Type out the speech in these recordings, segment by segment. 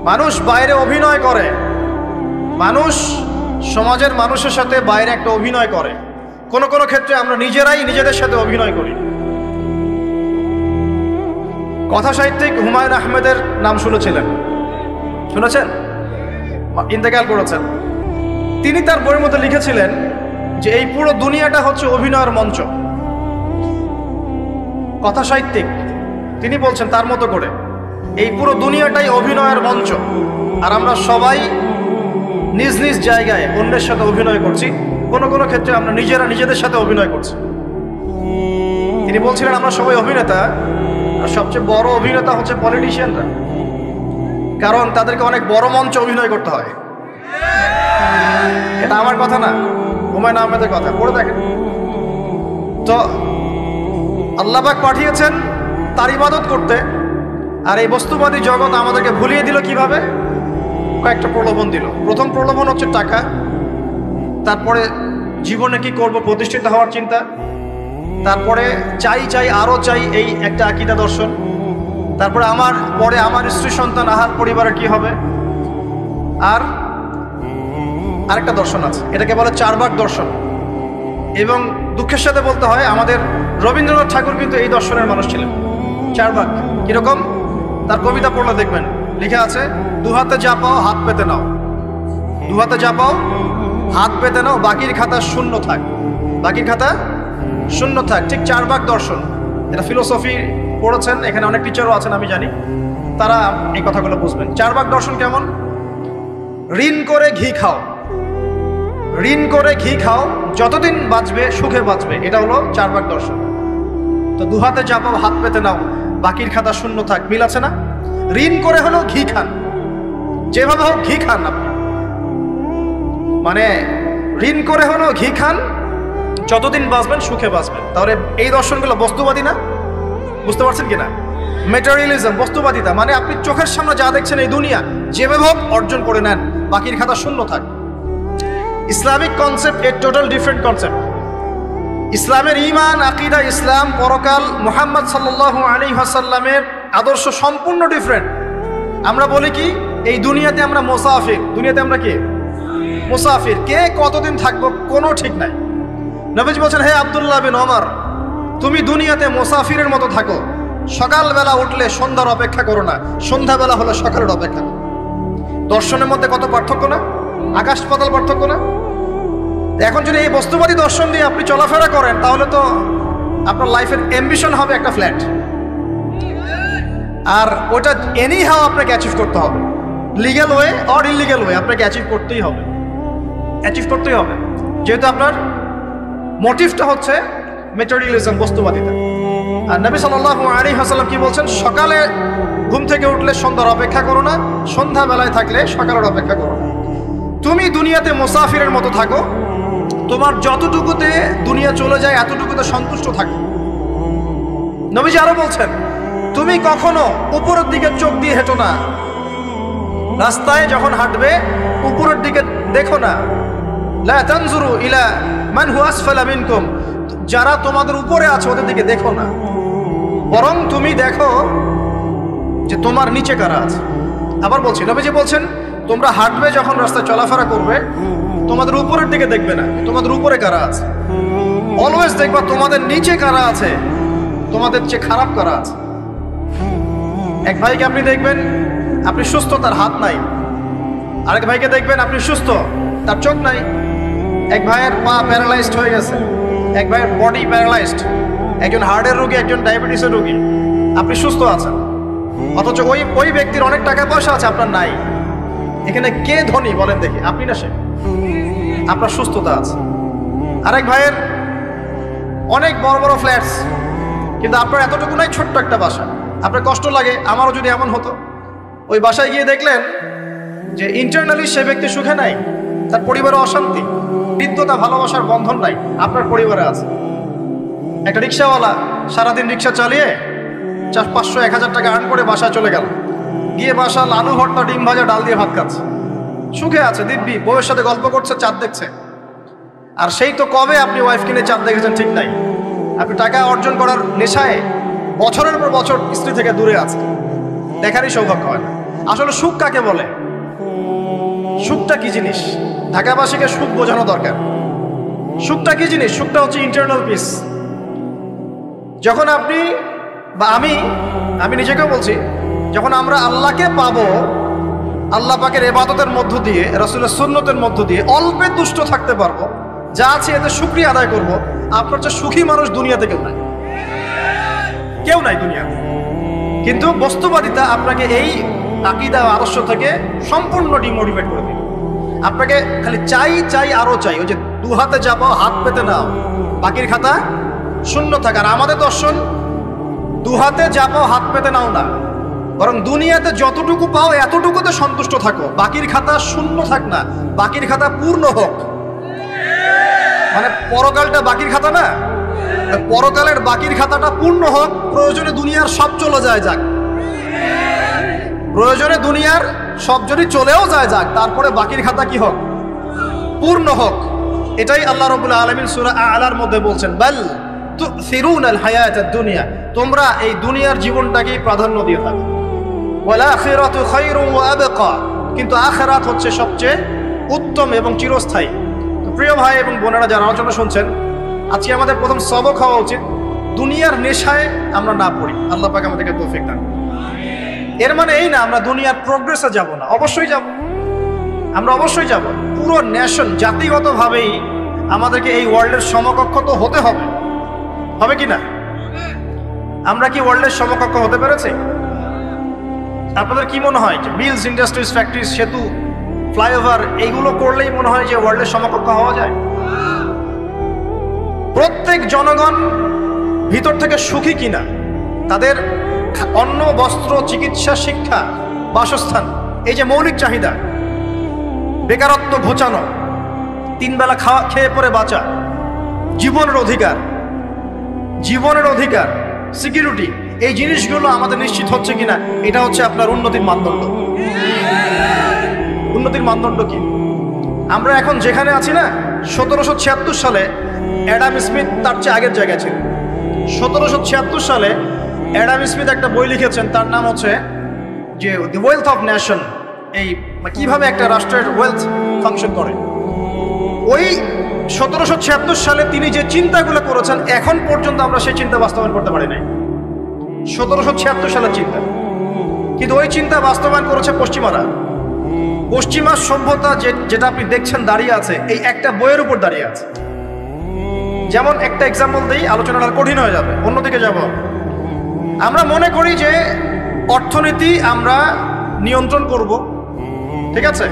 মানুষ বাইরে অভিনয় করে, মানুষ সমাজের মানুষের সাথে বাইরে একটা অভিনয় করে। কোন কোন ক্ষেত্রে আমরা নিজেরাই নিজেদের সাথে অভিনয় করি। কথা সাহিত্যিক হুমায়ুন আহমেদের নাম শুনেছেন? ইন্তেকাল করেছেন। তিনি তার বইয়ের মধ্যে লিখেছিলেন যে এই পুরো দুনিয়াটা হচ্ছে অভিনয়ের মঞ্চ। কথা সাহিত্যিক তিনি বলছেন তার মতো করে এই পুরো দুনিয়াটাই অভিনয়ের মঞ্চ, আর আমরা সবাই নিজ নিজ জায়গায় অন্যের সাথে অভিনয় করছি। কোনো কোনো ক্ষেত্রে আমরা নিজেরা নিজেদের সাথে অভিনয় করছি। তিনি বলছিলেন আমরা সবাই অভিনেতা, আর সবচেয়ে বড় অভিনেতা হচ্ছে পলিটিশিয়ানরা, কারণ তাদেরকে অনেক বড় মঞ্চে অভিনয় করতে হয়। এটা আমার কথা না, হুমায়ুন আহমেদের কথা, পড়ে দেখেন। তো আল্লাহ পাক পাঠিয়েছেন তার ইবাদত করতে, আর এই বস্তুবাদী জগৎ আমাদেরকে ভুলিয়ে দিল কিভাবে? কয়েকটা প্রলোভন দিল। প্রথম প্রলোভন হচ্ছে টাকা, তারপরে জীবনে কি করব প্রতিষ্ঠিত হওয়ার চিন্তা, তারপরে চাই আরো চাই এই একটা আকীদা দর্শন, তারপরে আমার স্ত্রী সন্তান আহার পরিবারের কি হবে, আর আরেকটা দর্শন আছে, এটাকে বলে চারবাক দর্শন। এবং দুঃখের সাথে বলতে হয় আমাদের রবীন্দ্রনাথ ঠাকুর কিন্তু এই দর্শনের মানুষ ছিলেন। চারবাক কিরকম? তার কবিতা পড়লে দেখবেন লেখা আছে, দুহাতে যা পাও হাত পেতে নাও, দুহাতে যা পাও হাত পেতে নাও, বাকির খাতা শূন্য থাক, বাকির খাতা শূন্য থাক। ঠিক চারবাক দর্শন। এটা ফিলোসফি পড়েছেন, এখানে অনেক টিচারও আছেন আমি জানি, তারা এই কথাগুলো বুঝবেন। চারবাক দর্শন কেমন? ঋণ করে ঘি খাও, ঋণ করে ঘি খাও, যতদিন বাঁচবে সুখে বাঁচবে, এটা হলো চারবাক দর্শন। তো দুহাতে যা পাও হাত পেতে নাও, বাকির খাতা শূন্য থাক, মিল আছে না? ঋণ করে হলো ঘি খান, যেভাবে হোক ঘি খান আপনি, মানে ঋণ করে হলো ঘি খান, যতদিন বাঁচবেন সুখে বাঁচবেন। তাহলে এই দর্শনগুলো বস্তুবাদী না? বুঝতে পারছেন কিনা? ম্যাটেরিয়ালিজম, বস্তুবাদিতা, মানে আপনি চোখের সামনে যা দেখছেন এই দুনিয়া যেভাবে হোক অর্জন করে নেন, বাকির খাতা শূন্য থাক। ইসলামিক কনসেপ্ট এ টোটাল ডিফারেন্ট কনসেপ্ট। ইসলামের ঈমান, আকীদা, ইসলাম, পরকাল, মুহাম্মদ সাল্লাল্লাহু আলাইহি ওয়াসাল্লামের আদর্শ সম্পূর্ণ ডিফারেন্ট। আমরা বলি কি এই দুনিয়াতে আমরা মুসাফির, দুনিয়াতে আমরা কি মুসাফির, কে কতদিন থাকবো কোনো ঠিক নাই। নবীজি বলছেন, হে আব্দুল্লাহ বিন ওমর, তুমি দুনিয়াতে মুসাফিরের মতো থাকো, সকালবেলা উঠলে সন্ধ্যার অপেক্ষা করো না, সন্ধ্যাবেলা হলে সকালের অপেক্ষা করো। দর্শনের মধ্যে কত পার্থক্য না? আকাশ পাতাল পার্থক্য না? এখন যদি এই বস্তুবাদী দর্শন দিয়ে আপনি চলাফেরা করেন, তাহলে তো আপনার লাইফের অ্যাম্বিশন হবে একটা ফ্ল্যাট, আর ওটা এনি হাও আপনাকে অ্যাচিভ করতে হবে, legal way or illegal way, আপনাকে অ্যাচিভ করতেই হবে, যেহেতু আপনার মোটিভটা হচ্ছে ম্যাটেরিয়ালিজম, বস্তুবাদিতা। আর নবী সাল্লাল্লাহু আলাইহি ওয়াসাল্লাম কি বলছেন? সকালে ঘুম থেকে উঠলে সন্ধ্যার অপেক্ষা করো না, সন্ধ্যাবেলায় থাকলে সকালের অপেক্ষা করো না। তুমি দুনিয়াতে মুসাফিরের মতো থাকো, তোমার যতটুকুতে দুনিয়া চলে যায় এতটুকুতে সন্তুষ্ট থাকো। নবীজি আরো বলছেন, তুমি কখনো উপরের দিকে চোখ দিয়ে হেঁটো না, রাস্তায় যখন হাঁটবে উপরের দিকে দেখো না। লা তানজুরু ইলা মান হুয়া আসফালা মিনকুম, যারা তোমাদের উপরে আছে ওদের দিকে দেখো না, বরং তুমি দেখো যে তোমার নিচে কারা আছে। আবার বলছি, নবীজি বলছেন, তোমরা হাঁটবে যখন রাস্তায় চলাফেরা করবে, তোমাদের উপরের দিকে দেখবে না, তোমাদের উপরে কারা আছে। অলওয়েজ দেখবা তোমাদের নিচে কারা আছে, তোমাদের চেয়ে খারাপ কারা আছে। এক ভাইকে আপনি দেখবেন আপনি সুস্থ, তার হাত নাই। আরেক ভাইকে দেখবেন আপনি সুস্থ, তার চোখ নাই। এক ভাইয়ের পা প্যারালাইজড হয়ে গেছে, এক ভাইয়ের বডি প্যারালাইজড, একজন হার্টের রোগী, একজন ডায়াবেটিসের রোগী। আপনি সুস্থ আছেন, অথচ ওই ব্যক্তির অনেক টাকা পয়সা আছে, আপনার নাই। এখানে কে ধনী বলেন দেখি, আপনি না সে? আপনার সুস্থতা আছে। আরেক ভাইয়ের অনেক বড় বড় ফ্ল্যাটস, কিন্তু আপনার এতটুকু নাই, ছোট্ট একটা বাসা। আপনার কষ্ট লাগে, আমারও যদি এমন হতো। ওই বাসায় গিয়ে দেখলেন যে ইন্টারনালি সে ব্যক্তি সুখে নাই, তার পরিবারে অশান্তি, হৃদ্যতা, ভালোবাসার বন্ধন নাই, আপনার পরিবারে আছে। একটা রিক্সাওয়ালা সারাদিন রিক্সা চালিয়ে 500-1000 টাকা আর্ন করে বাসায় চলে গেল, গিয়ে বাসা আলু ভর্তা, ডিম ভাজা, ডাল দিয়ে ভাত খাচ্ছে, সুখে আছে দিব্যি, বউয়ের সাথে গল্প করছে, চাঁদ দেখছে। আর সেই তো কবে আপনি ওয়াইফ কিনে চাঁদ দেখেছেন ঠিক নাই। আপনি টাকা অর্জন করার নেশায় বছরের পর বছর স্ত্রী থেকে দূরে আছে, দেখারই সৌভাগ্য হয় না। আসলে সুখ কাকে বলে? সুখটা কি জিনিস? ঢাকাবাসীকে সুখ বোঝানো দরকার। সুখটা কি জিনিস? সুখটা হচ্ছে ইন্টারনাল পিস। যখন আপনি বা আমি নিজেকেও বলছি, যখন আমরা আল্লাহকে পাবো, আল্লাহ পাকের ইবাদতের মধ্য দিয়ে, রাসূলের সুন্নতের মধ্য দিয়ে অল্পে তুষ্ট থাকতে পারবো, যা আছে এতে শুকরিয়া আদায় করব, আপনার চেয়ে সুখী মানুষ দুনিয়াতে কেউ নাই, কেউ নাই দুনিয়াতে। কিন্তু বস্তুবাদিতা আপনাকে এই আকীদা ও আদর্শ থেকে সম্পূর্ণ ডিমোটিভেট করে দিবে। আপনাকে খালি চাই আরো চাই। ওই যে দু হাতে যাবো হাত পেতে নাও, বাকির খাতা শূন্য থাক। আর আমাদের দর্শন দু হাতে যাবো হাত পেতে নাও না, বরং দুনিয়াতে যতটুকু পাও এতটুকুতে সন্তুষ্ট থাকো, বাকির খাতা শূন্য থাক না, বাকির খাতা পূর্ণ হোক। মানে পরকালটা বাকির খাতা না, পরকালের বাকির খাতাটা পূর্ণ হোক। প্রয়োজনে দুনিয়ার সব চলে যায় যাক, প্রয়োজনে দুনিয়ার সব যদি চলেও যায় যাক, তারপরে বাকির খাতা কি হোক? পূর্ণ হোক। এটাই আল্লাহ রাব্বুল আলামিন সূরা আ'লার মধ্যে বলছেন, বাল তুসিরুনাল হায়াতাদ দুনিয়া, তোমরা এই দুনিয়ার জীবনটাকেই প্রাধান্য দিয়ে থাকো। ওয়াল আখিরাতু খায়রুন ওয়া আবকা, কিন্তু আখিরাত হচ্ছে সবচেয়ে উত্তম এবং চিরস্থায়ী। তো প্রিয় ভাই এবং বোনেরা যারা আলোচনা শুনছেন, আজকে আমাদের প্রথম সবক হওয়া উচিত দুনিয়ার নেশায় আমরা না পড়ি। আল্লাহ পাক আমাদেরকে তৌফিক দান। এর মানে এই না আমরা দুনিয়ার প্রোগ্রেসে যাব না, অবশ্যই যাব, আমরা অবশ্যই যাব। পুরো নেশন জাতিগতভাবেই আমাদেরকে এই ওয়ার্ল্ডের সমকক্ষ তো হতে হবে, হবে কি না? আমরা কি ওয়ার্ল্ডের সমকক্ষ হতে পেরেছি? আপনাদের কি মনে হয় যে মিলস, ইন্ডাস্ট্রিজ, ফ্যাক্টরিজ, সেতু, ফ্লাইওভার এইগুলো করলেই মনে হয় যে ওয়ার্ল্ডের সমকক্ষ হওয়া যায়? প্রত্যেক জনগণ ভিতর থেকে সুখী কিনা, তাদের অন্ন, বস্ত্র, চিকিৎসা, শিক্ষা, বাসস্থান, এই যে মৌলিক চাহিদা, বেকারত্ব ঘোচানো, তিন বেলা খেয়ে পরে বাঁচা, জীবনের অধিকার, সিকিউরিটি, এই জিনিসগুলো আমাদের নিশ্চিত হচ্ছে কিনা, এটা হচ্ছে আপনার উন্নতির মানদণ্ড। উন্নতির মানদণ্ড কি? আমরা এখন যেখানে আছি না, 1776 সালে অ্যাডাম স্মিথ তার চেয়ে আগের জায়গায় ছিল। 1776 সালে অ্যাডাম স্মিথ একটা বই লিখেছেন, তার নাম হচ্ছে যে দি ওয়েলথ অফ নেশন, এই কিভাবে একটা রাষ্ট্রের ওয়েলথ ফাংশন করে। ওই 1776 সালে তিনি যে চিন্তাগুলো করেছেন, এখন পর্যন্ত আমরা সেই চিন্তা বাস্তবায়ন করতে পারি নাই। 1776 সালের চিন্তা, কিন্তু ওই চিন্তা বাস্তবায়ন করেছে পশ্চিমারা। পশ্চিমা সভ্যতা যেটা আপনি দেখছেন দাঁড়িয়ে আছে, এই একটা বইয়ের উপর দাঁড়িয়ে আছে। যেমন একটা এক্সাম্পল দিই, আলোচনাটা কঠিন হয়ে যাবে, অন্যদিকে যাব। আমরা মনে করি যে অর্থনীতি আমরা নিয়ন্ত্রণ করব, ঠিক আছে,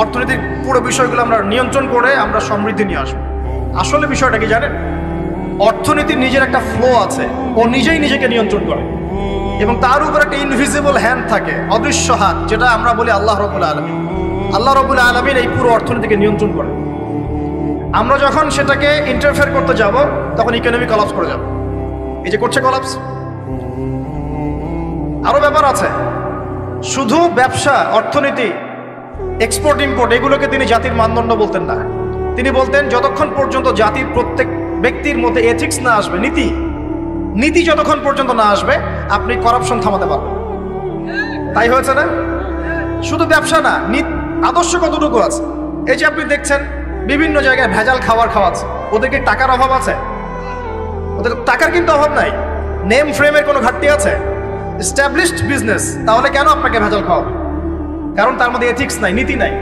অর্থনীতির পুরো বিষয়গুলো আমরা নিয়ন্ত্রণ করে আমরা সমৃদ্ধি নিয়ে আসবো। আসলে বিষয়টা কি জানেন? অর্থনীতির নিজের একটা ফ্লো আছে, ও নিজেই নিজেকে নিয়ন্ত্রণ করে, এবং তার উপর একটা ইনভিজিবল হ্যান্ড থাকে, অদৃশ্য হাত, যেটা আমরা বলি আল্লাহ রাব্বুল আলামিন। আল্লাহ রাব্বুল আলামিন এই পুরো অর্থনীতিকে নিয়ন্ত্রণ করে। আমরা যখন সেটাকে ইন্টারফেয়ার করতে যাব, তখন ইকোনমি কলাপস করে যাবে। এই যে করছে কলাপস। আরো ব্যাপার আছে, শুধু ব্যবসা, অর্থনীতি, এক্সপোর্ট ইম্পোর্ট, এগুলোকে তিনি জাতির মানদণ্ড বলতেন না। তিনি বলতেন যতক্ষণ পর্যন্ত জাতির প্রত্যেক ব্যক্তির মধ্যে এথিক্স না আসবে, নীতি যতক্ষণ পর্যন্ত না আসবে, আপনি করাপশন থামাতে পারবেন। তাই হয়েছে না? শুধু ব্যবসা না, আদর্শ কতটুকু আছে? এই যে আপনি দেখছেন বিভিন্ন জায়গায় ভেজাল খাবার খাওয়াচ্ছে, ওদের কি টাকার অভাব আছে? ওদের টাকার কিন্তু অভাব নাই। নেম ফ্রেমের কোনো ঘাটতি আছে? এস্টাবলিশড বিজনেস, তাহলে কেন আপনাকে ভেজাল খাওয়াবে? কারণ তার মধ্যে এথিক্স নাই, নীতি নাই।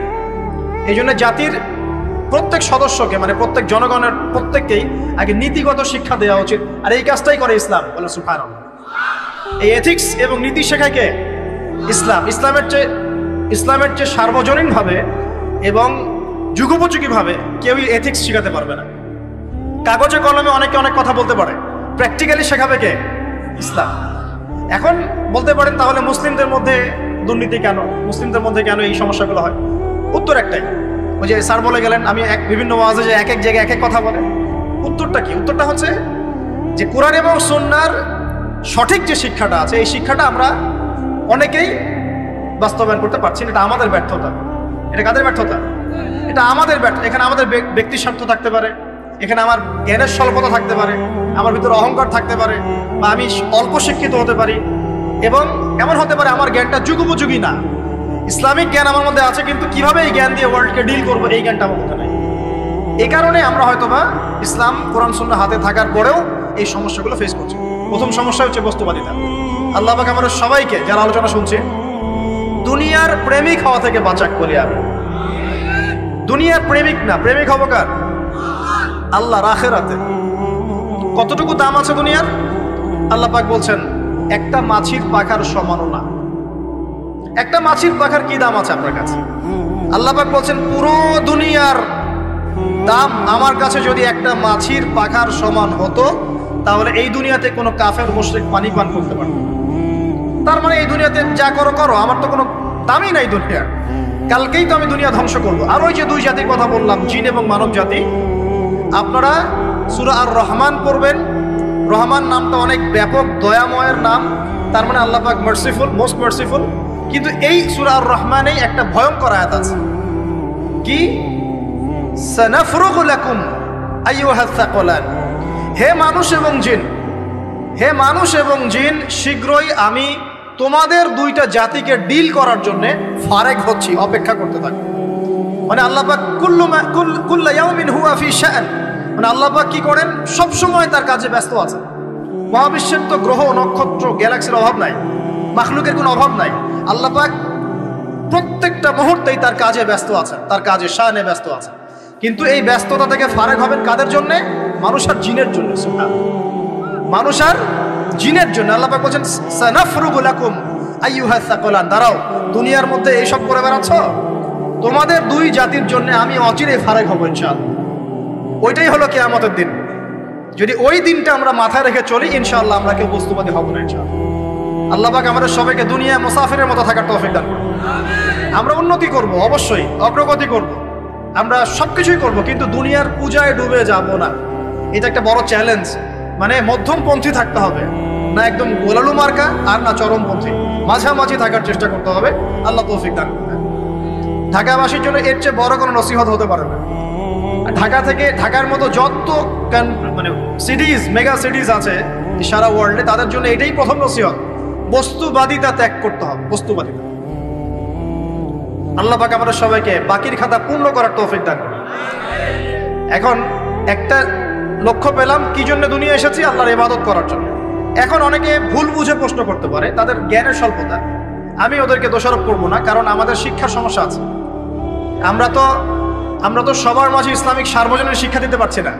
এই জন্য জাতির প্রত্যেক সদস্যকে, মানে প্রত্যেক জনগণের প্রত্যেককেই আগে নীতিগত শিক্ষা দেওয়া উচিত। আর এই কাজটাই করে ইসলাম। বলে সুবহানাল্লাহ। এই এথিক্স এবং নীতি শেখায় কে? ইসলাম। ইসলামের চেয়ে সার্বজনীনভাবে এবং যুগোপযোগীভাবে কেউই এথিক্স শেখাতে পারবে না। কাগজে কলমে অনেকে অনেক কথা বলতে পারে, প্র্যাকটিক্যালি শেখাবে কে? ইসলাম। এখন বলতে পারেন তাহলে মুসলিমদের মধ্যে দুর্নীতি কেন, মুসলিমদের মধ্যে কেন এই সমস্যাগুলো হয়? উত্তর একটাই, ওই যে স্যার বলে গেলেন, আমি বিভিন্ন ওয়াজে যে এক এক জায়গায় এক এক কথা বলে। উত্তরটা কি? উত্তরটা হচ্ছে যে কোরআন এবং সুন্নাহর সঠিক যে শিক্ষাটা আছে, এই শিক্ষাটা আমরা অনেকেই বাস্তবায়ন করতে পারছি না। এটা আমাদের ব্যর্থতা। এটা কাদের ব্যর্থতা? এটা আমাদের ব্যর্থতা। এখানে আমাদের ব্যক্তি স্বার্থ থাকতে পারে, এখানে আমার জ্ঞানের স্বল্পতা থাকতে পারে, আমার ভিতরে অহংকার থাকতে পারে, বা আমি অল্প শিক্ষিত হতে পারি, এবং এমন হতে পারে আমার জ্ঞানটা যুগোপযোগী না, ইসলামিক জ্ঞান আমার মধ্যে আছে কিন্তু কিভাবে এই জ্ঞান দিয়ে ওয়ার্ল্ডকে ডিল করবো এই জ্ঞানটা আমার মধ্যে নাই। এই কারণে আমরা হয়তোবা ইসলাম কোরআন সুন্নাহ হাতে থাকার পরেও এই সমস্যাগুলো ফেস করছি। প্রথম সমস্যা হচ্ছে বস্তুবাদিতা। আল্লাহ পাক আমাদের সবাইকে যারা আলোচনা শুনছে দুনিয়ার প্রেমিক হওয়া থেকে বাঁচাক বলি আমি। দুনিয়ার প্রেমিক না, প্রেমিক হবো কার? আল্লাহর আখিরাতে। কতটুকু দাম আছে দুনিয়ার? আল্লাহ পাক বলছেন একটা মাছির পাখার সমানও না। একটা মাছির পাখার কি দাম আছে আপনার কাছে? আল্লাহ পাক বলছেন পুরো দুনিয়ার দাম আমার কাছে যদি একটা মাছির পাখার সমান হতো তাহলে এই দুনিয়াতে কোনো কাফের মুশরিক পানি পান করতে পারত। তার মানে এই দুনিয়াতে যা করো করো, আমার তো কোনো দামই নাই দুনিয়ার। কালকেই তো আমি দুনিয়া ধ্বংস করব। আর ওই যে দুই জাতির কথা বললাম, জিন এবং মানব জাতি, আপনারা সূরা আর রহমান পড়বেন। রহমান নামটা অনেক ব্যাপক, দয়াময়ের নাম, তার মানে আল্লাহ পাক মার্সিফুল, মোস্ট মার্সিফুল। কিন্তু এই সূরা আর রহমানেই একটা ভয়ঙ্কর আয়াত আছে, কি? সানাফরুগু লাকুম আইয়ুহাস সাকলান। হে মানুষ এবং জিন, হে মানুষ এবং জিন, শীঘ্রই আমি তোমাদের দুইটা জাতিকে ডিল করার জন্য ফারেক হচ্ছি, অপেক্ষা করতে থাকো। মানে আল্লাহ পাক কুল্লু ইয়াউমিন হুয়া ফি শাআন, মানে আল্লাহ পাক কি করেন? সব সময় তার কাজে ব্যস্ত আছেন। মহাবিশ্বের তো গ্রহ নক্ষত্র গ্যালাক্সির অভাব নাই, মাখলুকের কোনো অভাব নাই। আল্লাহ পাক প্রত্যেকটা মুহূর্তেই তার কাজে ব্যস্ত আছেন, তার কাজে শানে ব্যস্ত আছেন। কিন্তু এই ব্যস্ততা থেকে ফারেক হবেন কাদের জন্য? মানুষ আর জিনের জন্য। মানুষ আর জিনের জন্য আল্লাহ পাক বলেন সানাফরুগু লাকুম আইয়ুহাস সাকলান। দাঁড়াও, দুনিয়ার মধ্যে এইসব করে বেড়াচ্ছ, তোমাদের দুই জাতির জন্য আমি অচিরে ফারেক হব ইনশাআল্লাহ। ওইটাই হলো কিয়ামতের দিন। যদি ওই দিনটা আমরা মাথায় রেখে চলি ইনশাআল্লাহ আমরা কেউ বস্তুবাদী হব না ইনশাআল্লাহ। আল্লাহ পাক আমাদের সবাইকে দুনিয়া মুসাফিরের মতো থাকার তৌফিক দান করুন। আমরা উন্নতি করব, অবশ্যই অগ্রগতি করব, আমরা সবকিছুই করব, কিন্তু দুনিয়ার পূজায় ডুবে যাব না। এটা একটা বড় চ্যালেঞ্জ। মানে মধ্যমপন্থী থাকতে হবে, না একদম গোলালু মার্কা আর না চরমপন্থী, মাঝামাঝি থাকার চেষ্টা করতে হবে। আল্লাহ তৌফিক দান করবেন। ঢাকাবাসীর জন্য এর চেয়ে বড় কোনো নসিহত হতে পারে না। ঢাকা থেকে, ঢাকার মতো যত মানে সিটিজ, মেগা সিটিজ আছে সারা ওয়ার্ল্ডে, তাদের জন্য এটাই প্রথম নসিহত, বস্তুবাদিতা ত্যাগ করতে হবে। বস্তুবাদিতা। আল্লাহ পাক আমাদের সবাইকে বাকির খাতা পূর্ণ করার তৌফিক দান করুন। এখন একটা লক্ষ্য পেলাম, কি জন্য দুনিয়া এসেছি? আল্লাহর ইবাদত করার জন্য। এখন অনেকে ভুল বুঝে প্রশ্ন করতে পারে, তাদের জ্ঞানের স্বল্পতা। আমি ওদেরকে দোষারোপ করবো না, কারণ আমাদের শিক্ষার সমস্যা আছে। আমরা তো সবার মাঝে ইসলামিক সার্বজনীন শিক্ষা দিতে পারছি না।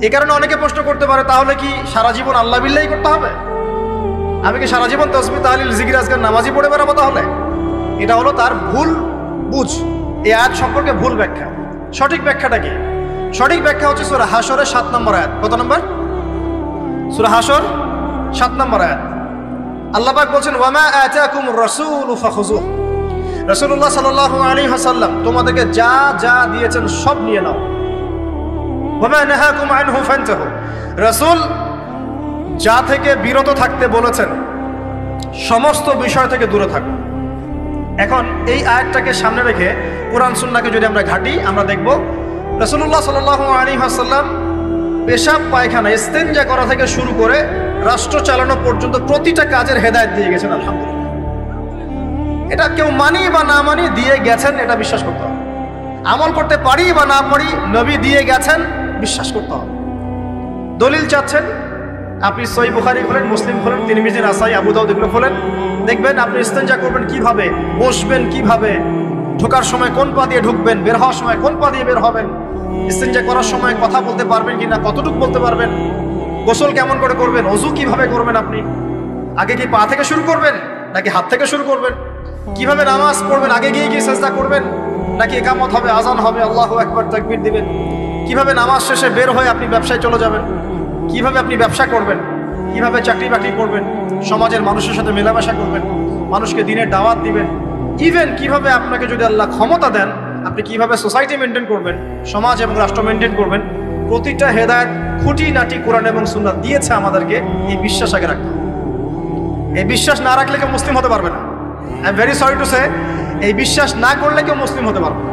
এই কারণে অনেকে প্রশ্ন করতে পারে, তাহলে কি সারা জীবন আল্লাহ বিল্লাহি করতে হবে? আমি কি সারা জীবন তাসবিহ তাহলিল জিকির আজকার নামাজি পড়ে বেড়াবো? তাহলে এটা হলো তার ভুল বুঝ। এই আয়াত সম্পর্কে ভুল ব্যাখ্যা। সঠিক ব্যাখ্যাটা কি? সঠিক ব্যাখ্যা হচ্ছে সূরা হাশরের 7 নম্বর আয়াত। কত নম্বর? সূরা হাশর 7 নম্বর আয়াত। আল্লাহ পাক বলছেন ওয়ামা আতাকুমুর রাসূলু ফাখুযুহু। রাসূলুল্লাহ সাল্লাল্লাহু আলাইহি ওয়াসাল্লাম তোমাদেরকে যা যা দিয়েছেন সব নিয়ে নাও। ওয়ামা নাহাকুম আনহু ফান্তাহু। রাসূল যা থেকে বিরত থাকতে বলেছেন সমস্ত বিষয় থেকে দূরে থাকো। এখন এই আয়াতটাকে সামনে রেখে কোরআন সুন্নাহকে যদি আমরা ঘাঁটি, আমরা দেখব রাসূলুল্লাহ সাল্লাল্লাহু আলাইহি ওয়াসাল্লাম পেশাব পায়খানা ইস্তেনজা করা থেকে শুরু করে রাষ্ট্র চালানো পর্যন্ত প্রতিটা কাজের হেদায়েত দিয়ে গেছেন। আলহামদুলিল্লাহ, এটা কেউ মানি বা না মানি দিয়ে গেছেন, এটা বিশ্বাস করতে হবে। আমল করতে পারি বা না পারি, নবী দিয়ে গেছেন, বিশ্বাস করতে হবে। দলিল চাচ্ছেন, আপনি সহিহ বুখারী খোলেন, মুসলিম খোলেন, তিরমিজি, নাসাই, আবু দাউদ এগুলো খোলেন, দেখবেন আপনি ইস্তেনজা করবেন কিভাবে, বসবেন কিভাবে, ঢোকার সময় কোন পা দিয়ে ঢুকবেন, বের হওয়ার সময় কোন পা দিয়ে বের হবেন, ইস্তেনজা করার সময় কথা বলতে পারবেন কিনা, কতটুকু বলতে পারবেন, গোসল কেমন করে করবেন, ওযু কিভাবে করবেন, আপনি আগে কি পা থেকে শুরু করবেন নাকি হাত থেকে শুরু করবেন, কিভাবে নামাজ পড়বেন, আগে গিয়ে কি সিজদা করবেন নাকি ইকামত হবে, আজান হবে, আল্লাহু আকবার তাকবীর দিবেন, কিভাবে নামাজ শেষে বের হয়ে আপনি ব্যবসায় চলে যাবেন, কিভাবে আপনি ব্যবসা করবেন, কিভাবে চাকরি বাকরি করবেন, সমাজের মানুষের সাথে মেলামেশা করবেন, মানুষকে দিনের দাওয়াত দিবেন, ইভেন কিভাবে আপনাকে যদি আল্লাহ ক্ষমতা দেন আপনি কিভাবে সোসাইটি মেনটেন করবেন, সমাজ এবং রাষ্ট্র মেনটেন করবেন, প্রতিটা হেদায়েত খুঁটিনাটি কোরআন এবং সুন্নাহ দিয়েছে আমাদেরকে। এই বিশ্বাস আগে রাখতে হবে। এই বিশ্বাস না রাখলে কেউ মুসলিম হতে পারবে না। I am very sorry to say, এই বিশ্বাস না করলে কেউ মুসলিম হতে পারবে না।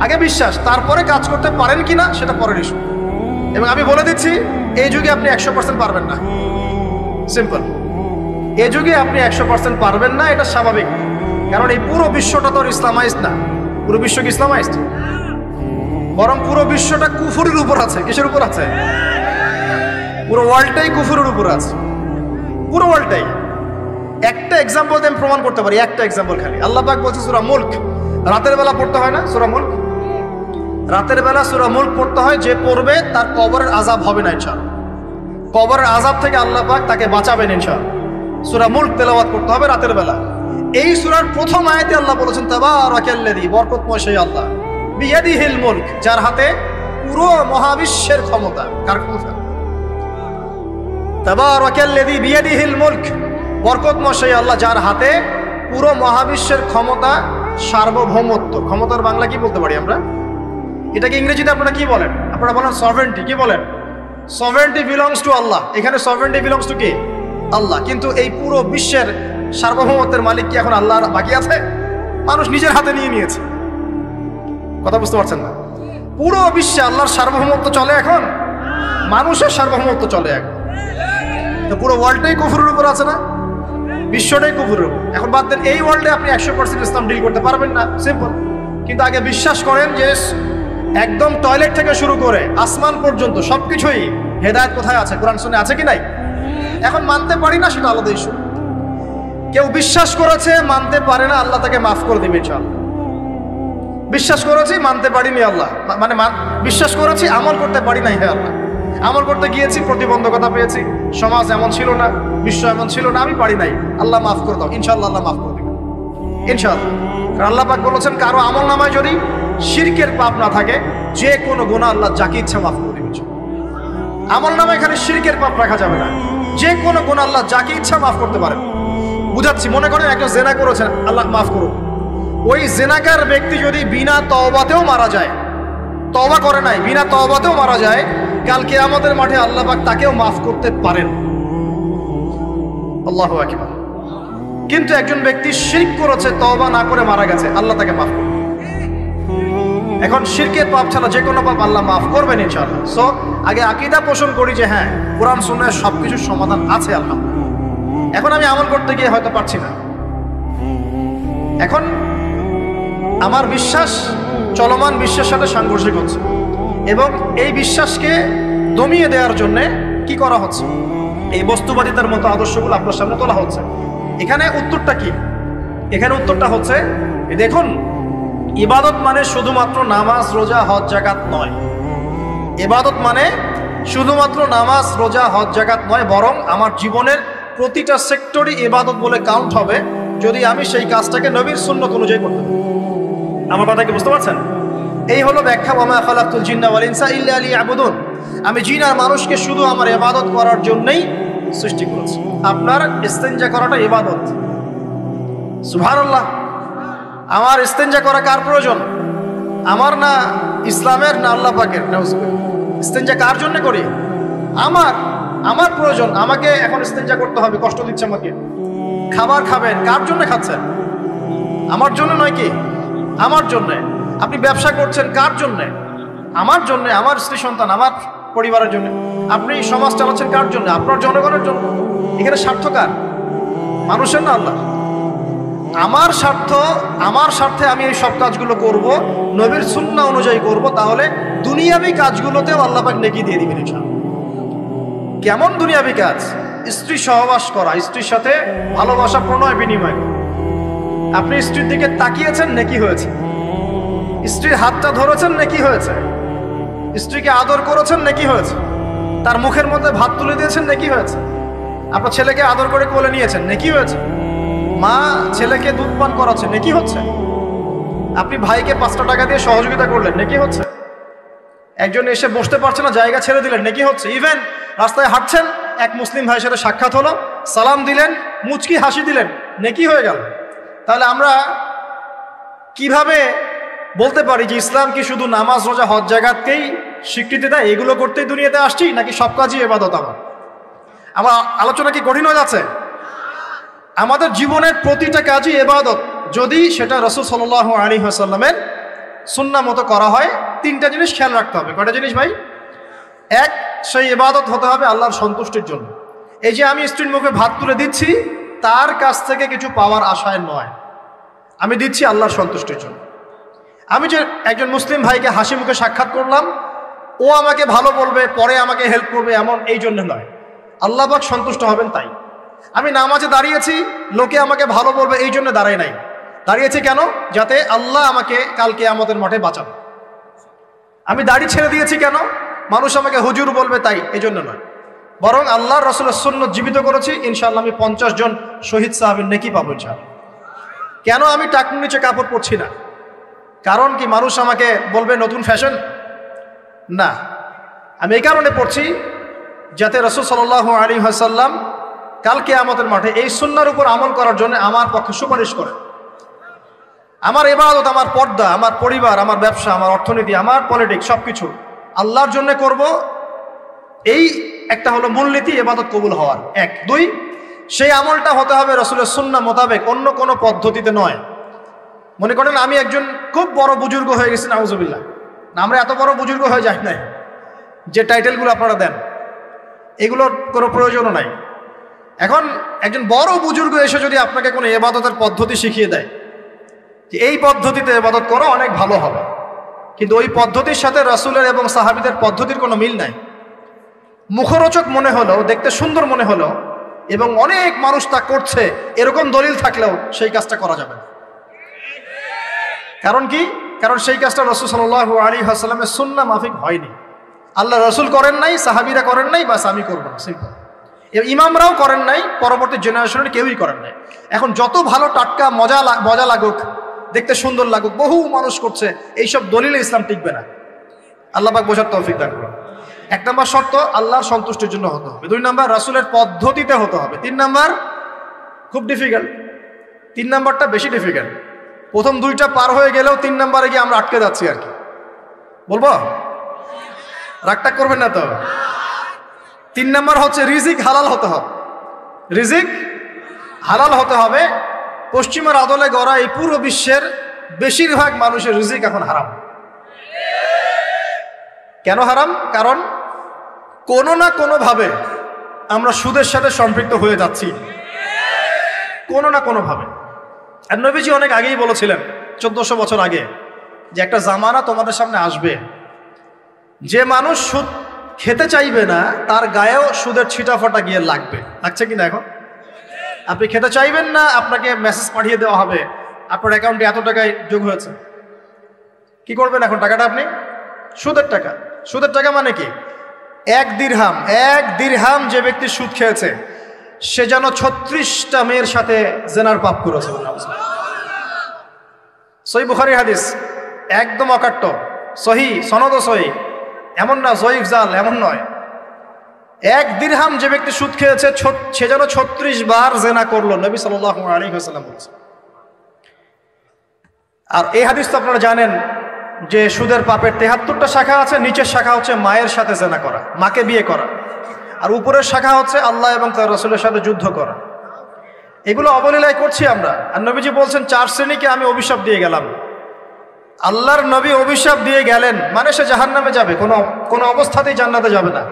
আগে বিশ্বাস, তারপরে কাজ করতে পারেন কিনা সেটা পরের ইস্যু। এবং আমি বলে দিচ্ছি, এই যুগে আপনি 100% পারবেন না। সিম্পল। এ যুগে আপনি 100% পারবেন না, এটা স্বাভাবিক। কারণ এই পুরো বিশ্বটা তো ইসলামাইজড না। পুরো বিশ্ব কি ইসলামাইজড? বরং পুরো বিশ্বটা কুফরের উপর আছে। কিসের উপর আছে? পুরো ওয়ার্ল্ডটাই কুফরের উপর আছে, পুরো ওয়ার্ল্ডটাই। একটা এক্সাম্পল আমি প্রমাণ করতে পারি, একটা এক্সাম্পল খালি। আল্লাহ পাক বলছে সূরা মুলক, রাতের বেলা পড়তে হয় না সূরা মুলক? রাতের বেলা সূরা মুলক পড়তে হয়, যে পড়বে তার কবরের আযাব হবে না ইনশাআল্লাহ। কবরের আযাব থেকে আল্লাহ পাক তাকে বাঁচাবেন ইনশাআল্লাহ। সূরা মুলক তেলাওয়াত করতে হবে রাতের বেলা। এই সূরার প্রথম আয়াতে আল্লাহ বলেছেন তাবারাকাল্লাযী, বরকতময় সেই আল্লাহ, বিয়াদিহিল মুলক, যার হাতে পুরো মহাবিশ্বের ক্ষমতা। কার ক্ষমতা? তাবারাকাল্লাযী বিয়াদিহিল মুলক, বরকতময় সেই আল্লাহ যার হাতে পুরো মহাবিশ্বের ক্ষমতা, সার্বভৌমত্ব। ক্ষমতার বাংলা কি বলতে পারি আমরা? এটাকে ইংরেজিতে আপনারা কি বলেন? আপনারা বলেন সভরেন্টি। কি বলেন? সভরেন্টি বিলংস টু আল্লাহ। এখানে সভরেন্টি বিলংস টু কি? আল্লাহ। কিন্তু এই পুরো বিশ্বের সার্বভৌমত্বের মালিক কি এখন আল্লাহ বাকি আছে? মানুষ নিজের হাতে নিয়ে নিয়েছে। কথা বুঝতে পারছেন না? পুরো বিশ্বে আল্লাহর সার্বভৌমত্ব চলে এখন, মানুষের সার্বভৌমত্ব চলে এখন। তো পুরো ওয়ার্ল্ডটাই কুফরের উপর আছে না? বিশ্বটাই কুফরের উপর। এখন বাদ দেন, এই ওয়ার্ল্ডে আপনি 100% ইসলাম ডিল করতে পারবেন না, সিম্পল। কিন্তু আগে বিশ্বাস করেন যে একদম টয়লেট থেকে শুরু করে আসমান পর্যন্ত সবকিছুই হেদায়েত কোথায় আছে? কোরআন শুনে আছে কি নাই? এখন মানতে পারি না, সেটা আলাদা ইস্যু। কেউ বিশ্বাস করেছে, মানতে পারে না, আল্লাহ তাকে মাফ করে দিবে ইনশাআল্লাহ। বিশ্বাস করেছি, মানতে পারিনি, আল্লাহ মানে বিশ্বাস করেছি, আমল করতে পারি নাই, হে আল্লাহ আমল করতে গিয়েছি, প্রতিবন্ধকতা পেয়েছি, সমাজ এমন ছিল না, বিশ্ব এমন ছিল না, আমি পারি নাই, আল্লাহ মাফ করে দাও। ইনশাআল্লাহ আল্লাহ মাফ করে দেবে ইনশাআল্লাহ। কারণ আল্লাহ পাক বলেছেন, কারো আমল নামায় যদি শিরকের পাপ না থাকে, যে কোনো গুনাহ আল্লাহ যাকে ইচ্ছা মাফ করে দেবে। আমল নামায় এখানে শিরকের পাপ রাখা যাবে না, যে কোনো গুনাহ আল্লাহ যাকে ইচ্ছা মাফ করতে পারেন। বুঝাচ্ছি, মনে করেন একজন জেনা করেছেন, আল্লাহ মাফ করুন। ওই জেনাকার ব্যক্তি যদি বিনা তওবাতেও মারা যায়, তওবা করে নাই, বিনা তওবাতেও মারা যায়, কাল কিয়ামতের মাঠে আল্লাহ পাক তাকেও মাফ করতে পারেন। আল্লাহু আকবার। কিন্তু একজন ব্যক্তি শিরক করেছে, তওবা না করে মারা গেছে, আল্লাহ তাকে মাফ করবে। এখন শিরকের পাপ ছাড়া যে কোনো পাপ আল্লাহ মাফ করবেন ইনশাআল্লাহ। সো আগে আকীদা পোষণ করি যে হ্যাঁ, কোরআন সুন্নাহয় সবকিছুর সমাধান আছে আলহামদুলিল্লাহ। এখন আমি আমল করতে গিয়ে হয়তো পারছি না, এখন আমার বিশ্বাস চলমান বিশ্বের সাথে সাংঘর্ষিক হচ্ছে, এবং এই বিশ্বাসকে দমিয়ে দেওয়ার জন্য কি করা হচ্ছে? এই বস্তুবাদিতার মতো আদর্শগুলো আপনার সামনে তোলা হচ্ছে। এখানে উত্তরটা কি? এখানে উত্তরটা হচ্ছে, দেখুন, ইবাদত মানে শুধুমাত্র নামাজ, রোজা, হজ, যাকাত নয়। ইবাদত মানে শুধুমাত্র নামাজ, রোজা, হজ, যাকাত নয়, বরং আমার জীবনের প্রতিটা সেক্টরই ইবাদত বলে কাউন্ট হবে যদি আমি সেই কাজটাকে নবীর সুন্নাত অনুযায়ী করতে পারি। আমার কথা কি বুঝতে পারছেন? এই হলো ব্যাখ্যা, ওয়ামা খালাকতুল জিন্না ওয়াল ইনসা ইল্লা লিয়াবুদুন। আমি জিন আর মানুষকে শুধু আমার ইবাদত করার জন্যই সৃষ্টি করেছি। আপনার ইস্তেনজা করাটা ইবাদত। সুবহানাল্লাহ। আমার ইস্তেনজা করা কার প্রয়োজন? আমার না ইসলামের, না আল্লাহ পাকের? ইস্তেনজা কার জন্য করি? আমার প্রয়োজন। আমাকে এখন ইস্তেনজা করতে হবে, কষ্ট দিচ্ছে আমাকে। খাবার খাবেন, কার জন্য খাচ্ছেন? আমার জন্য নয় কি? আমার জন্য। আপনি ব্যবসা করছেন, কার জন্য? আমার জন্য, আমার স্ত্রী সন্তান, আমার পরিবারের জন্য। আপনি সমাজ চালাচ্ছেন কার জন্য? আপনার জনগণের জন্য। এখানে স্বার্থ কার? মানুষের না আল্লাহ? আমার স্বার্থ, আমার স্বার্থে আমি এই সব কাজগুলো করব, নবীর সুন্নাহ অনুযায়ী করব, তাহলে দুনিয়াবি কাজগুলোতেও আল্লাহ পাক নেকি দিয়ে দিবেন ইনশাআল্লাহ। কেমন দুনিয়াবি কাজ? স্ত্রী সহবাস করা, স্ত্রীর সাথে ভালোবাসা, প্রণয় বিনিময়। আপনি স্ত্রীর দিকে তাকিয়েছেন, নেকি হয়েছে। স্ত্রীর হাতটা ধরেছেন, নেকি হয়েছে। স্ত্রীকে আদর করেছেন, নেকি হয়েছে। তার মুখের মধ্যে ভাত তুলে দিয়েছেন, নেকি হয়েছে। আপনার ছেলেকে আদর করে কোলে নিয়েছেন, নেকি হয়েছে। মা ছেলেকে দুধ পান করাচ্ছে, নেকি হচ্ছে। আপনি ভাইকে 5টা টাকা দিয়ে সহযোগিতা করলেন, নেকি হচ্ছে। একজন এসে বসতে পারছে না, জায়গা ছেড়ে দিলেন, নেকি হচ্ছে। ইভেন রাস্তায় হাঁটছেন, এক মুসলিম ভাইয়ের সাথে সাক্ষাৎ হলো, সালাম দিলেন, মুচকি হাসি দিলেন, নেকি হয়ে গেল। তাহলে আমরা কিভাবে বলতে পারি যে ইসলাম কি শুধু নামাজ, রোজা, হজ, যাকাতকেই স্বীকৃতি দেয়? এগুলো করতেই দুনিয়াতে আসছি, নাকি সব কাজই ইবাদত? আমার আলোচনা কি কঠিন হয়ে যাচ্ছে? আমাদের জীবনের প্রতিটা কাজই ইবাদত, যদি সেটা রাসূল সাল্লাল্লাহু আলাইহি ওয়াসাল্লামের সুন্নাহ মতো করা হয়। 3টা জিনিস খেয়াল রাখতে হবে। কয়টা জিনিস ভাই? এক, সেই ইবাদত হতে হবে আল্লাহর সন্তুষ্টির জন্য। এই যে আমি স্ত্রীর মুখে ভাত তুলে দিচ্ছি, তার কাছ থেকে কিছু পাওয়ার আশায় নয়, আমি দিচ্ছি আল্লাহর সন্তুষ্টির জন্য। আমি যে একজন মুসলিম ভাইকে হাসি মুখে সাক্ষাৎ করলাম, ও আমাকে ভালো বলবে, পরে আমাকে হেল্প করবে, এমন এই জন্য নয়, আল্লাহ পাক সন্তুষ্ট হবেন তাই। আমি নামাজে দাঁড়িয়েছি, লোকে আমাকে ভালো বলবে এই জন্য দাঁড়াই নাই, দাঁড়িয়েছি কেন? যাতে আল্লাহ আমাকে কালকে কিয়ামতের মাঠে বাঁচাবে। আমি দাড়ি ছেড়ে দিয়েছি কেন? মানুষ আমাকে হুজুর বলবে তাই, এই জন্য নয়, বরং আল্লাহর রাসূলের সুন্নাত জীবিত করেছি, ইনশাআল্লাহ আমি 50 জন শহীদ সাহাবীর নেকি পাবো ইনশাআল্লাহ। কেন আমি টাকনুর নিচে কাপড় পরছি না? কারণ কি মানুষ আমাকে বলবে নতুন ফ্যাশন? না, আমি এই কারণে পড়ছি যাতে রাসূল সাল্লাল্লাহু আলাইহি ওয়াসাল্লাম কাল কিয়ামতের মাঠে এই সুন্নাহর উপর আমল করার জন্য আমার পক্ষে সুপারিশ করে। আমার ইবাদত, আমার পর্দা, আমার পরিবার, আমার ব্যবসা, আমার অর্থনীতি, আমার পলিটিক্স সবকিছু আল্লাহর জন্য করব, এই একটা হলো মূলনীতি ইবাদত কবুল হওয়ার। 1 2 সেই আমলটা হতে হবে রাসূলের সুন্নাহ মোতাবেক, অন্য কোনো পদ্ধতিতে নয়। মনে করেন আমি একজন খুব বড় বুজুর্গ হয়ে গেছি, নাউজুবিল্লাহ, না আমরা এত বড় বুজুর্গ হয়ে যাই নাই, যে টাইটেলগুলো আপনারা দেন এগুলোর কোনো প্রয়োজনও নাই। এখন একজন বড় বুজুর্গ এসে যদি আপনাকে কোনো ইবাদতের পদ্ধতি শিখিয়ে দেয় যে এই পদ্ধতিতে ইবাদত করো অনেক ভালো হবে, কিন্তু ওই পদ্ধতির সাথে রাসূলের এবং সাহাবীদের পদ্ধতির কোনো মিল নাই, মুখরোচক মনে হলো, দেখতে সুন্দর মনে হলো এবং অনেক মানুষ তা করছে এরকম দলিল থাকলেও সেই কাজটা করা যাবে না। কারণ কি? কারণ সেই কাজটা রাসূল সাল্লাল্লাহু আলাইহি ওয়াসাল্লামের সুন্নাহ মাফিক হয়নি, আল্লাহ রাসূল করেন নাই, সাহাবীরা করেন নাই, বাস আমি করব না, সিম্পল। ইমামরাও করেন নাই, পরবর্তী জেনারেশনের কেউই করেন নাই। এখন যত ভালো টাটকা মজা লাগুক, দেখতে সুন্দর লাগুক, বহু মানুষ করছে, এইসব দলিলে ইসলাম টিকবে না। আল্লাহ পাক বোঝার তৌফিক দান করুন। 1 নম্বর শর্ত আল্লাহর সন্তুষ্টির জন্য হতে হবে। 2 নম্বর রাসূলের পদ্ধতিতে হতে হবে। 3 নম্বর খুব ডিফিকাল্ট, 3 নম্বরটা বেশি ডিফিকাল্ট। প্রথম 2টা পার হয়ে গেলেও 3 নম্বরে গিয়ে আমরা আটকে যাচ্ছি আর কি। বলবো? রাগটা করবেন না তো? 3 নম্বর হচ্ছে রিজিক হালাল হতে হবে। রিজিক হালাল হতে হবে। পশ্চিমের আদলে গড়া এই পুরো বিশ্বের বেশিরভাগ মানুষের রিজিক এখন হারাম। কেন হারাম? কারণ কোনো না কোনোভাবে আমরা সুদের সাথে সম্পৃক্ত হয়ে যাচ্ছি, কোনো না কোনোভাবে। আর নবীজি অনেক আগেই বলেছিলেন, 1400 বছর আগে, যে একটা জামানা তোমাদের সামনে আসবে, যে মানুষ সুদ খেতে চাইবে না তার গায়েও সুদের ছিটাফাটা গিয়ে লাগবে। লাগছে কিনা? এখন আপনি খেতে চাইবেন না, আপনাকে মেসেজ পাঠিয়ে দেওয়া হবে আপনার অ্যাকাউন্টে এত টাকায় যোগ হয়েছে। কি করবেন এখন? টাকাটা আপনি সুদের টাকা। সুদের টাকা মানে কি? 1 দিরহাম যে ব্যক্তি সুদ খেয়েছে সে যেন 36টা মেয়ের সাথে জেনার পাপ করেছে। সহিহ বুখারীর হাদিস, একদম অকাট্য, সহিহ, সনদ সহিহ, এমন না জয়ীফ জাল, এমন নয়। 1 দিরহাম যে ব্যক্তি সুদ খেয়েছে সে যেন 36 বার জেনা করলো, নবী সাল্লাল্লাহু আলাইহি ওয়াসাল্লাম বলেছেন। আর এই হাদিস তো আপনারা জানেন যে সুদের পাপের 73টা শাখা আছে। নিচের শাখা হচ্ছে মায়ের সাথে জেনা করা, মাকে বিয়ে করা, আর উপরের শাখা হচ্ছে আল্লাহ এবং তার রাসূলের সাথে যুদ্ধ করা। এগুলো অবলীলায় করছি আমরা। আর নবীজি বলছেন 4 শ্রেণীকে আমি অভিশাপ দিয়ে গেলাম। আল্লাহর নবী অভিশাপ দিয়ে গেলেন মানে সে জাহান্নামে যাবে, কোনো অবস্থাতেই জান্নাতে যাবে না,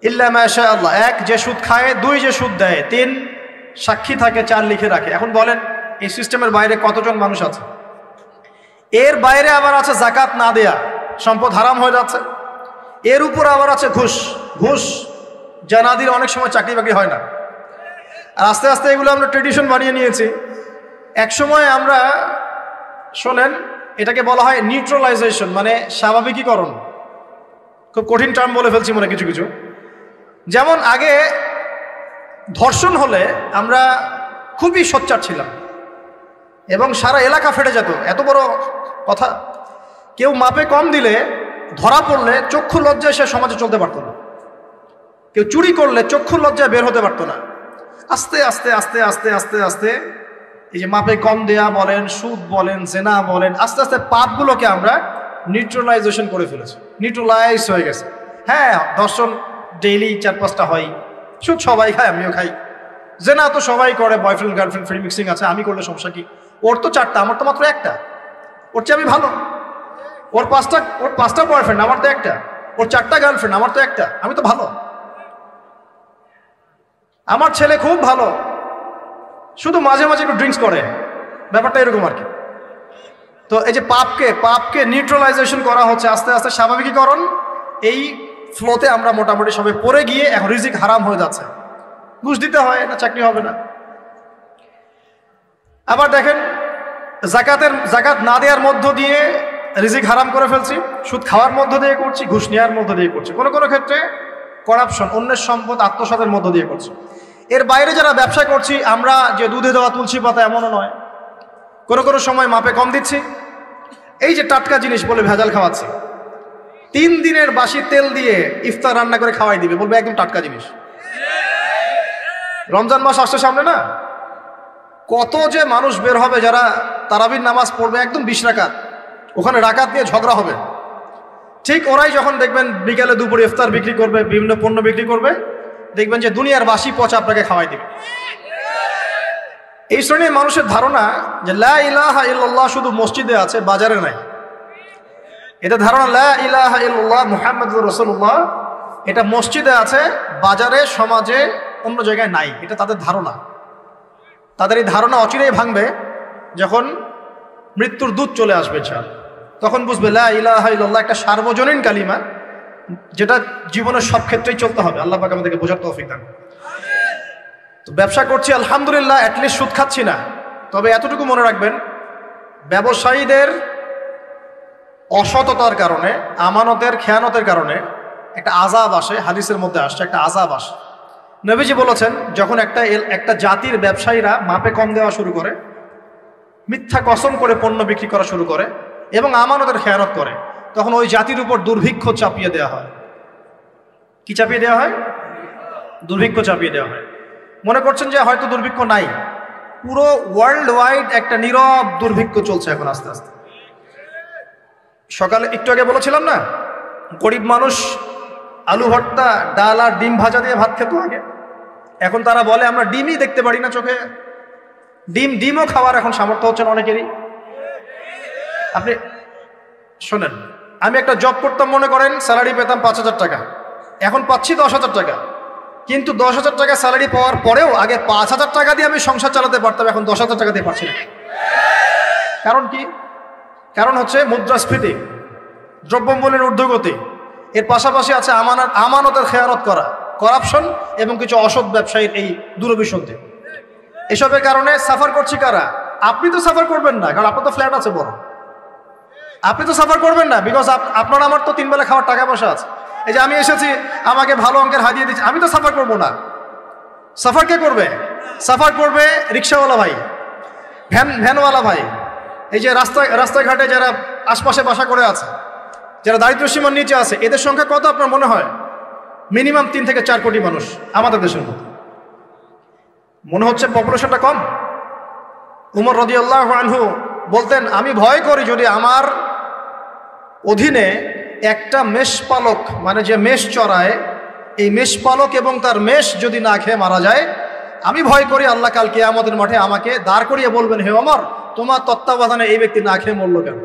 ইল্লা মা শা আল্লাহ। 1 যে সুদ খায়, 2 যে সুদ দেয়, 3 সাক্ষী থাকে, 4 লিখে রাখে। এখন বলেন এই সিস্টেমের বাইরে কতজন মানুষ আছে? এর বাইরে আবার আছে যাকাত না দেয়া, সম্পদ হারাম হয়ে যাচ্ছে। এর উপর আবার আছে ঘুষ যা না দিলে অনেক সময় চাকরি বাকরি হয় না। আর আস্তে আস্তে এগুলো আমরা ট্রেডিশন বানিয়ে নিয়েছি। এক সময় আমরা শোনেন এটাকে বলা হয় নিউট্রালাইজেশন, মানে স্বাভাবিকীকরণ। খুব কঠিন টার্ম বলে ফেলছি মনে কিছু কিছু। যেমন আগে ধর্ষণ হলে আমরা খুবই সোচ্চার ছিলাম এবং সারা এলাকা ফেটে যেত, এত বড় কথা। কেউ মাপে কম দিলে, ধরা পড়লে চক্ষু লজ্জায় সে সমাজে চলতে পারতো না। কেউ চুরি করলে চক্ষু লজ্জায় বের হতে পারতো না। আস্তে আস্তে আস্তে আস্তে আস্তে আস্তে এই যে মাপে কম দেয়া বলেন, সুদ বলেন, জেনা বলেন, আস্তে আস্তে পাপগুলোকে আমরা নিউট্রালাইজেশন করে ফেলেছি, নিউট্রালাইজ হয়ে গেছে। হ্যাঁ, ধর্ষণ ডেইলি 4-5টা হয়, সুদ সবাই খায়, আমিও খাই, জেনা তো সবাই করে, বয়ফ্রেন্ড গার্লফ্রেন্ড ফ্রি মিক্সিং আছে, আমি করলে সমস্যা কি? ওর তো 4টা, আমার তো মাত্র 1টা। ওর চেয়ে আমি ভালো। ওর 5টা বয়ফ্রেন্ড, আমার তো 1টা। ওর 4টা গার্লফ্রেন্ড, আমার তো 1টা। আমি তো ভালো। আমার ছেলে খুব ভালো, শুধু মাঝে মাঝে একটু ড্রিঙ্কস করে, ব্যাপারটা এরকম আর কি। তো এই যে পাপকে নিউট্রালাইজেশন করা হচ্ছে আস্তে আস্তে, স্বাভাবিকীকরণ। এই ফ্লোতে আমরা মোটামুটি সবাই পড়ে গিয়ে এখন রিজিক হারাম হয়ে যাচ্ছে। ঘুষ দিতে হয়, না চাকরি হবে না। আবার দেখেন, জাকাত না দেওয়ার মধ্য দিয়ে রিজিক হারাম করে ফেলছি, সুদ খাওয়ার মধ্য দিয়ে করছি, ঘুষ নেওয়ার মধ্য দিয়ে করছি, কোনো কোনো ক্ষেত্রে করাপশন, অন্যের সম্পদ আত্মসাতের মধ্য দিয়ে করছি। এর বাইরে যারা ব্যবসা করছি, আমরা যে দুধে দেওয়া তুলসী পাতা এমনও নয়, কোনো কোনো সময় মাপে কম দিচ্ছি। এই যে টাটকা জিনিস বলে ভেজাল খাওয়াচ্ছি, 3 দিনের বাসি তেল দিয়ে ইফতার রান্না করে খাওয়াই দিবে, বলবে একদম টাটকা জিনিস। রমজান মাস আসছে সামনে না, কত যে মানুষ বের হবে যারা তারাবির নামাজ পড়বে একদম 20 রাকাত, ওখানে রাকাত নিয়ে ঝগড়া হবে। ঠিক ওরাই যখন দেখবেন বিকালে দুপুরে ইফতার বিক্রি করবে, বিভিন্ন পণ্য বিক্রি করবে, দেখবেন যে দুনিয়ার বাসি পচা আপনাকে খাওয়াই দিবে। এই শ্রেণীর মানুষের ধারণা যে লা ইলাহা ইল্লাল্লাহ শুধু মসজিদে আছে, বাজারে নাই। এটা ধারণা, লা ইলাহা ইল্লাল্লাহ মুহাম্মাদুর রাসূলুল্লাহ, এটা মসজিদে আছে, বাজারে সমাজে অন্য জায়গায় নাই। এটা তাদের ধারণা। তাদের এই ধারণা অচিরেই ভাঙবে যখন মৃত্যুর দূত চলে আসবে। তখন বুঝবে লা ইলাহা ইল্লাল্লাহ একটা সার্বজনীন কালিমা, যেটা জীবনের সব ক্ষেত্রেই চলতে হবে। আল্লাহ পাক আমাদেরকে বোঝার তৌফিক দান। তো ব্যবসা করছি আলহামদুলিল্লাহ, অ্যাটলিস্ট সুদ খাচ্ছি না। তবে এতটুকু মনে রাখবেন, ব্যবসায়ীদের অসততার কারণে, আমানতের খেয়ানতের কারণে একটা আযাব আসে। হাদিসের মধ্যে আসছে একটা আযাব আসে। নবীজি বলেছেন, যখন একটা জাতির ব্যবসায়ীরা মাপে কম দেওয়া শুরু করে, মিথ্যা কসম করে পণ্য বিক্রি করা শুরু করে এবং আমানতের খেয়ানত করে, তখন ওই জাতির উপর দুর্ভিক্ষ চাপিয়ে দেওয়া হয়। কি চাপিয়ে দেওয়া হয়? দুর্ভিক্ষ চাপিয়ে দেওয়া হয়। মনে করছেন যে হয়তো দুর্ভিক্ষ নাই, পুরো ওয়ার্ল্ড ওয়াইড একটা নীরব দুর্ভিক্ষ চলছে এখন আস্তে আস্তে। সকালে একটু আগে বলেছিলাম না, গরিব মানুষ আলু ভর্তা, ডাল আর ডিম ভাজা দিয়ে ভাত খেত আগে। এখন তারা বলে আমরা ডিমই দেখতে পারি না চোখে। ডিমও খাওয়ার এখন সামর্থ্য হচ্ছে না অনেকেরই। আপনি শোনেন, আমি একটা জব করতাম, মনে করেন স্যালারি পেতাম 5,000 টাকা, এখন পাচ্ছি 10,000 টাকা। কিন্তু 10,000 টাকা স্যালারি পাওয়ার পরেও আগে 5,000 টাকা দিয়ে আমি সংসার চালাতে পারতাম, এখন 10,000 টাকা দিয়ে পারছি না। কারণ কি? কারণ হচ্ছে মুদ্রাস্ফীতি, দ্রব্যমূল্যের ঊর্ধ্বগতি, এর পাশাপাশি আছে আমানতের খেয়ানত করা, করাপশন এবং কিছু অসৎ ব্যবসায়ীর এই দুরভিসন্ধি। এসবের কারণে সাফার করছি কারা? আপনি তো সাফার করবেন না, কারণ আপনার তো ফ্ল্যাট আছে বড়। আপনি তো সাফার করবেন না, বিকজ আপনার আমার তো 3 বেলা খাওয়ার টাকা পয়সা আছে। এই যে আমি এসেছি, আমাকে ভালো অঙ্কের হাদিয়া দিচ্ছি, আমি তো সাফার করবো না। সাফার কে করবে? সাফার করবে রিক্সাওয়ালা ভাই, ভ্যানওয়ালা ভাই, এই যে রাস্তাঘাটে যারা আশপাশে বাসা করে আছে, যারা দারিদ্র্য সীমার নিচে আছে। এদের সংখ্যা কত আপনার মনে হয়? মিনিমাম 3 থেকে 4 কোটি মানুষ আমাদের দেশের মধ্যে। মনে হচ্ছে পপুলেশনটা কম? উমর রাদিয়াল্লাহু আনহু বলতেন, আমি ভয় করি যদি আমার অধীনে একটা মেষপালক, মানে যে মেষ চড়ায়, এই মেষপালক এবং তার মেষ যদি না খেয়ে মারা যায়, আমি ভয় করি আল্লাহ কাল কিয়ামতের মাঠে আমাকে দাঁড় করিয়ে বলবেন, হে ওমর, তোমার তত্ত্বাবধানে এই ব্যক্তি না খেয়ে মরল কেন?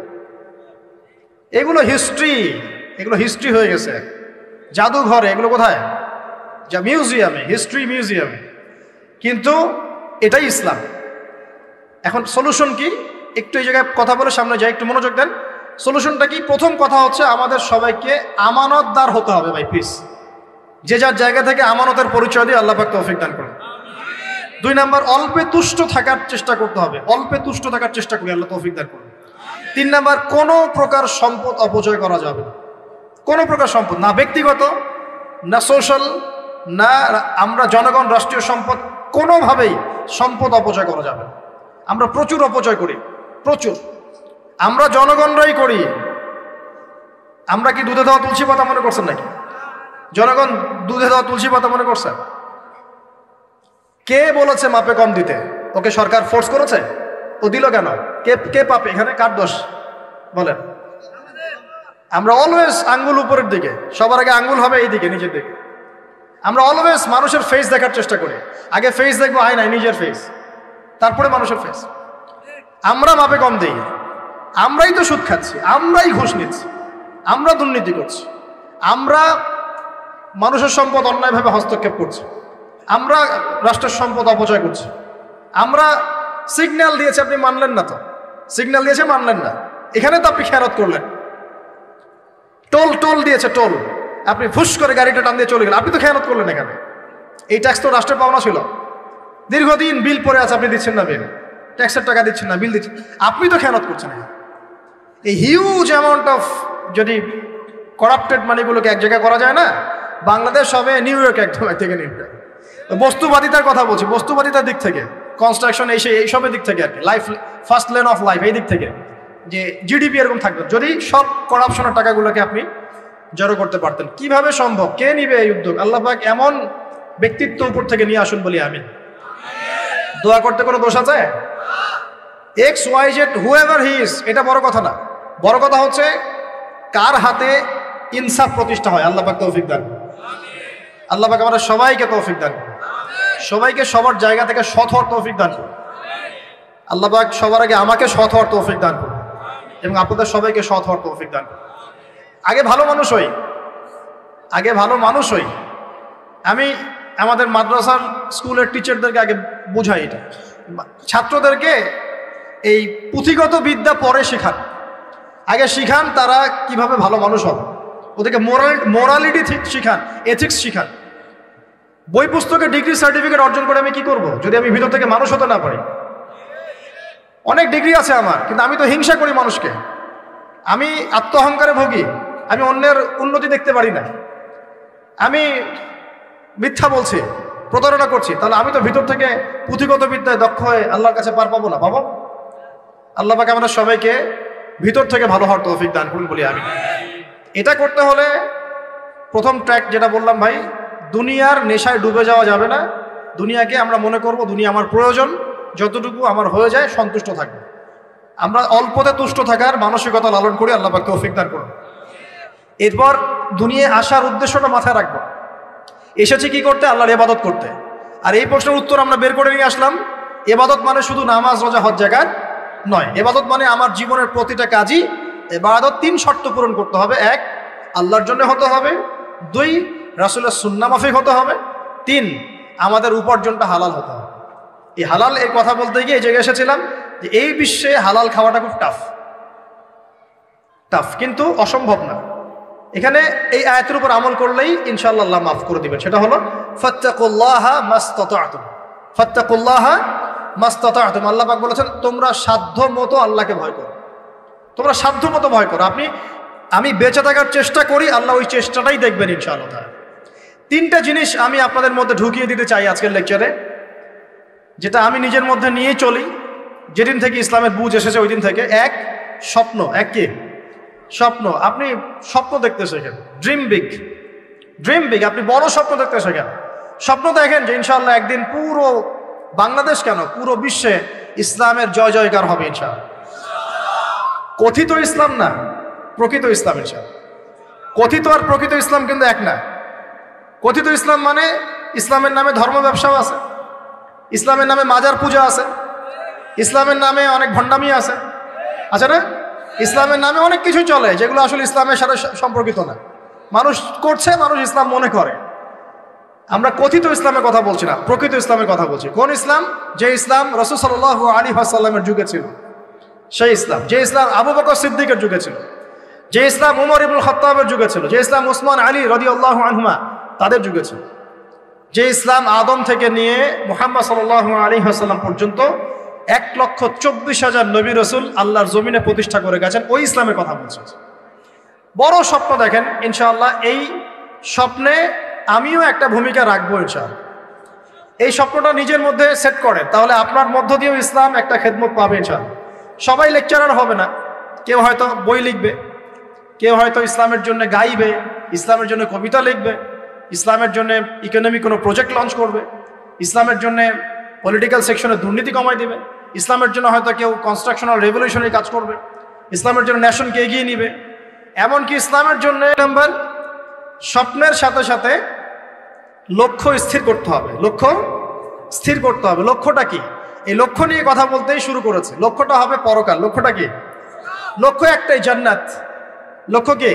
এগুলো হিস্ট্রি হয়ে গেছে জাদুঘরে। এগুলো কোথায়? যা মিউজিয়ামে, হিস্ট্রি মিউজিয়ামে। কিন্তু এটাই ইসলাম। এখন সলিউশন কি? একটু এই জায়গায় কথা বলে সামনে যাই, একটু মনোযোগ দেন। সলিউশনটা কি? প্রথম কথা হচ্ছে আমাদের সবাইকে আমানতদার হতে হবে ভাই, প্লিজ। যে যার জায়গা থেকে আমানতের পরিচয় দিয়ে আল্লাহ পাক তৌফিক দান করুন। 2 নাম্বার, অল্পে তুষ্ট থাকার চেষ্টা করতে হবে। অল্পে তুষ্ট থাকার চেষ্টা করি, আল্লাহ তৌফিক দান করুন। 3 নাম্বার, কোনো প্রকার সম্পদ অপচয় করা যাবে না। কোনো প্রকার সম্পদ, না ব্যক্তিগত, না সোশ্যাল, না আমরা জনগণ, রাষ্ট্রীয় সম্পদ, কোনোভাবেই সম্পদ অপচয় করা যাবে না। আমরা প্রচুর অপচয় করি, প্রচুর। আমরা জনগণরাই করি। আমরা কি দুধে দেওয়া তুলসী পাতা মনে করছেন নাকি? জনগণ দুধে দেওয়া তুলসী পাতা মনে করছেন? কে বলেছে মাপে কম দিতে? ওকে সরকার ফোর্স করেছে? ও দিল কেন? কে পাপে এখানে? কার দোষ বলেন? আমরা অলওয়েজ আঙ্গুল উপরের দিকে, সবার আগে আঙ্গুল হবে এই দিকে, নিচের দিকে। আমরা অলওয়েজ মানুষের ফেস দেখার চেষ্টা করি। আগে ফেস দেখবো, আয়নায় নিজের ফেস, তারপরে মানুষের ফেস। আমরা মাপে কম দিই। আমরাই তো সুদ খাচ্ছি, আমরাই ঘুষ নিচ্ছি, আমরা দুর্নীতি করছি, আমরা মানুষের সম্পদ অন্যায়ভাবে হস্তক্ষেপ করছি, আমরা রাষ্ট্রের সম্পদ অপচয় করছি। আমরা সিগন্যাল দিয়েছে, আপনি মানলেন না, তো সিগন্যাল দিয়েছে মানলেন না, এখানে তো আপনি খেয়ারত করলেন। টোল দিয়েছে, টোল, আপনি ফুস করে গাড়িটা টান দিয়ে চলে গেলেন, আপনি তো খেয়ারত করলেন এখানে। এই ট্যাক্স তো রাষ্ট্রের পাওনা ছিল, দীর্ঘদিন বিল পড়ে আছে, আপনি দিচ্ছেন না বিল, ট্যাক্সের টাকা দিচ্ছেন না, বিল দিচ্ছেন, আপনি তো খেয়ানত করছেন। এই হিউজ অ্যামাউন্ট অফ যদি করাপ্টেড মানিগুলোকে এক জায়গায় করা যায় না, বাংলাদেশ হবে নিউ ইয়র্ক, একদম এক থেকে নিউ ইয়র্ক। বস্তুবাদিতার কথা বলছি, বস্তুবাদিতার দিক থেকে, কনস্ট্রাকশন এইসবের দিক থেকে আর কি, life first lane of life, এই দিক থেকে যে জিডিপি এরকম থাকবে যদি সব করাপশনের টাকাগুলোকে আপনি জড়ো করতে পারতেন। কিভাবে সম্ভব? কে নিবে এই উদ্যোগ? আল্লাহ পাক এমন ব্যক্তিত্ব উপর থেকে নিয়ে আসুন বলি আমিন। দোয়া করতে কোনো দোষ আছে? XYZ হুএভার হি ইজ, এটা বড় কথা না, বড় কথা হচ্ছে কার হাতে ইনসাফ প্রতিষ্ঠা হয়। আল্লাহ পাক তৌফিক দান, আল্লাহ পাক আমাদের সবাইকে তৌফিক দান, সবাইকে সবার জায়গা থেকে সৎ হওয়ার তৌফিক দান করুন। আল্লাহ পাক সবার আগে আমাকে সৎ হওয়ার তৌফিক দান করুন এবং আপনাদের সবাইকে সৎ হওয়ার তৌফিক দান করুন। আগে ভালো মানুষ হই, আগে ভালো মানুষ হই। আমি আমাদের মাদ্রাসার স্কুলের টিচারদেরকে আগে বুঝাই, এটা ছাত্রদেরকে এই পুঁথিগত বিদ্যা পরে শেখান, আগে শিখান তারা কিভাবে ভালো মানুষ হবে, ওদেরকে মোরালিটি শিখান, এথিক্স শিখান। বই পুস্তকে ডিগ্রি সার্টিফিকেট অর্জন করে আমি কি করব যদি আমি ভিতর থেকে মানুষ হতে না পারি? অনেক ডিগ্রি আছে আমার, কিন্তু আমি তো হিংসা করি মানুষকে, আমি আত্মঅহংকারে ভোগী, আমি অন্যের উন্নতি দেখতে পারি না, আমি মিথ্যা বলছি, প্রতারণা করছি, তাহলে আমি তো ভিতর থেকে পুঁথিগত বিদ্যায় দক্ষ হয়ে আল্লাহর কাছে পার পাবো না। পাবো? আল্লাহ পাক আমাদের সবাইকে ভিতর থেকে ভালো হওয়ার তৌফিক দান করুন বলি আমি। এটা করতে হলে প্রথম ট্র্যাক যেটা বললাম ভাই, দুনিয়ার নেশায় ডুবে যাওয়া যাবে না। দুনিয়াকে আমরা মনে করব দুনিয়া আমার প্রয়োজন, যতটুকু আমার হয়ে যায় সন্তুষ্ট থাকবে। আমরা অল্পতে তুষ্ট থাকার মানসিকতা লালন করি, আল্লাহ পাক তৌফিক দান করুন। এরপর দুনিয়ায় আসার উদ্দেশ্যটা মাথায় রাখবো, এসেছি কি করতে? আল্লাহর ইবাদত করতে। আর এই প্রশ্নের উত্তর আমরা বের করে নিয়ে আসলাম, ইবাদত মানে শুধু নামাজ রোজা হজ জাকাত নয়। ইবাদত মানে আমার জীবনের প্রতিটা কাজই ইবাদত। 3 শর্ত পূরণ করতে হবে। 1, আল্লাহর জন্য হতে হবে। 2, রাসূলের সুন্নাহ মাফিক হতে হবে। 3, আমাদের উপার্জনটা হালাল হতে হবে। এই হালাল এর কথা বলতে গিয়ে এই জায়গায় এসেছিলাম যে এই বিশ্বে হালাল খাওয়াটা খুব টাফ, কিন্তু অসম্ভব না। এখানে এই আয়াতের উপর আমল করলেই ইনশাআল্লাহ আল্লাহ মাফ করে দিবেন। সেটা হলো ফাত্তাকুল্লাহা মাসতাতা'তুম, ফাত্তাকুল্লাহা মাসতাতা'তুম। আল্লাহ পাক বলেছেন তোমরা সাধ্য মতো আল্লাহকে ভয় করো, তোমরা সাধ্য মতো ভয় করো। আমি বেঁচে থাকার চেষ্টা করি, আল্লাহ ওই চেষ্টাটাই দেখবেন ইনশাআল্লাহ। 3টা জিনিস আমি আপনাদের মধ্যে ঢুকিয়ে দিতে চাই আজকের লেকচারে, যেটা আমি নিজের মধ্যে নিয়ে চলি যেদিন থেকে ইসলামের বুঝ এসেছে ওই দিন থেকে। 1, স্বপ্ন। 1 কি? স্বপ্ন। আপনি স্বপ্ন দেখতে শেখেন, ড্রিম বিগ। আপনি বড় স্বপ্ন দেখতে শেখেন। স্বপ্ন দেখেন যে ইনশাআল্লাহ একদিন পুরো বাংলাদেশ কেন পুরো বিশ্বে ইসলামের জয় জয়কার হবে ইনশাআল্লাহ। কথিত ইসলাম না, প্রকৃত ইসলাম ইনশাআল্লাহ। কথিত আর প্রকৃত ইসলাম কিন্তু এক না। কথিত ইসলাম মানে ইসলামের নামে ধর্ম ব্যবসাও আছে, ইসলামের নামে মাজার পূজা আছে, ইসলামের নামে অনেক ভণ্ডামি আছে, আছে না? ইসলামের নামে অনেক কিছু চলে যেগুলো আসলে ইসলামের সাথে সম্পর্কিত না, মানুষ করছে, মানুষ ইসলাম মনে করে। আমরা কথিত ইসলামের কথা বলছি না, প্রকৃত ইসলামের কথা বলছি। কোন ইসলাম? যে ইসলাম রাসূল সাল্লাল্লাহু আলাইহি ওয়াসাল্লামের যুগে ছিল, সেই ইসলাম। যে ইসলাম আবু বকর সিদ্দিকের যুগে ছিল, যে ইসলাম উমর ইবনুল খাত্তাবের যুগে ছিল, যে ইসলাম উসমান আলী রাদিয়াল্লাহু আনহুমা তাদের যুগে ছিল, যে ইসলাম আদম থেকে নিয়ে মুহাম্মদ সাল্লাল্লাহু আলাইহি ওয়াসাল্লাম পর্যন্ত 1,24,000 নবী রাসূল আল্লাহর জমিনে প্রতিষ্ঠা করে গেছেন, ওই ইসলামের কথা বলছি। বড় স্বপ্ন দেখেন ইনশাআল্লাহ। এই স্বপ্নে আমিও একটা ভূমিকা রাখবো ইনশাআল্লাহ। এই স্বপ্নটা নিজের মধ্যে সেট করেন, তাহলে আপনার মধ্য দিয়েও ইসলাম একটা খেদমত পাবে ইনশাআল্লাহ। সবাই লেকচারার হবে না, কেউ হয়তো বই লিখবে, কেউ হয়তো ইসলামের জন্য গাইবে, ইসলামের জন্য কবিতা লিখবে, ইসলামের জন্য ইকোনমিক কোনো প্রজেক্ট লঞ্চ করবে, ইসলামের জন্য পলিটিক্যাল সেকশনে দুর্নীতি কমাই দেবে, ইসলামের জন্য হয়তো কেউ কনস্ট্রাকশনাল রেভলিউশনারি কাজ করবে, ইসলামের জন্য নেশনকে এগিয়ে নিবে। এমনকি ইসলামের জন্য নাম্বার স্বপ্নের সাথে সাথে লক্ষ্য স্থির করতে হবে। লক্ষ্য স্থির করতে হবে। লক্ষ্যটা কি? এই লক্ষ্য নিয়ে কথা বলতেই শুরু করেছে। লক্ষ্যটা হবে পরকাল। লক্ষ্যটা কি? লক্ষ্য একটাই, জান্নাত। লক্ষ্য কি?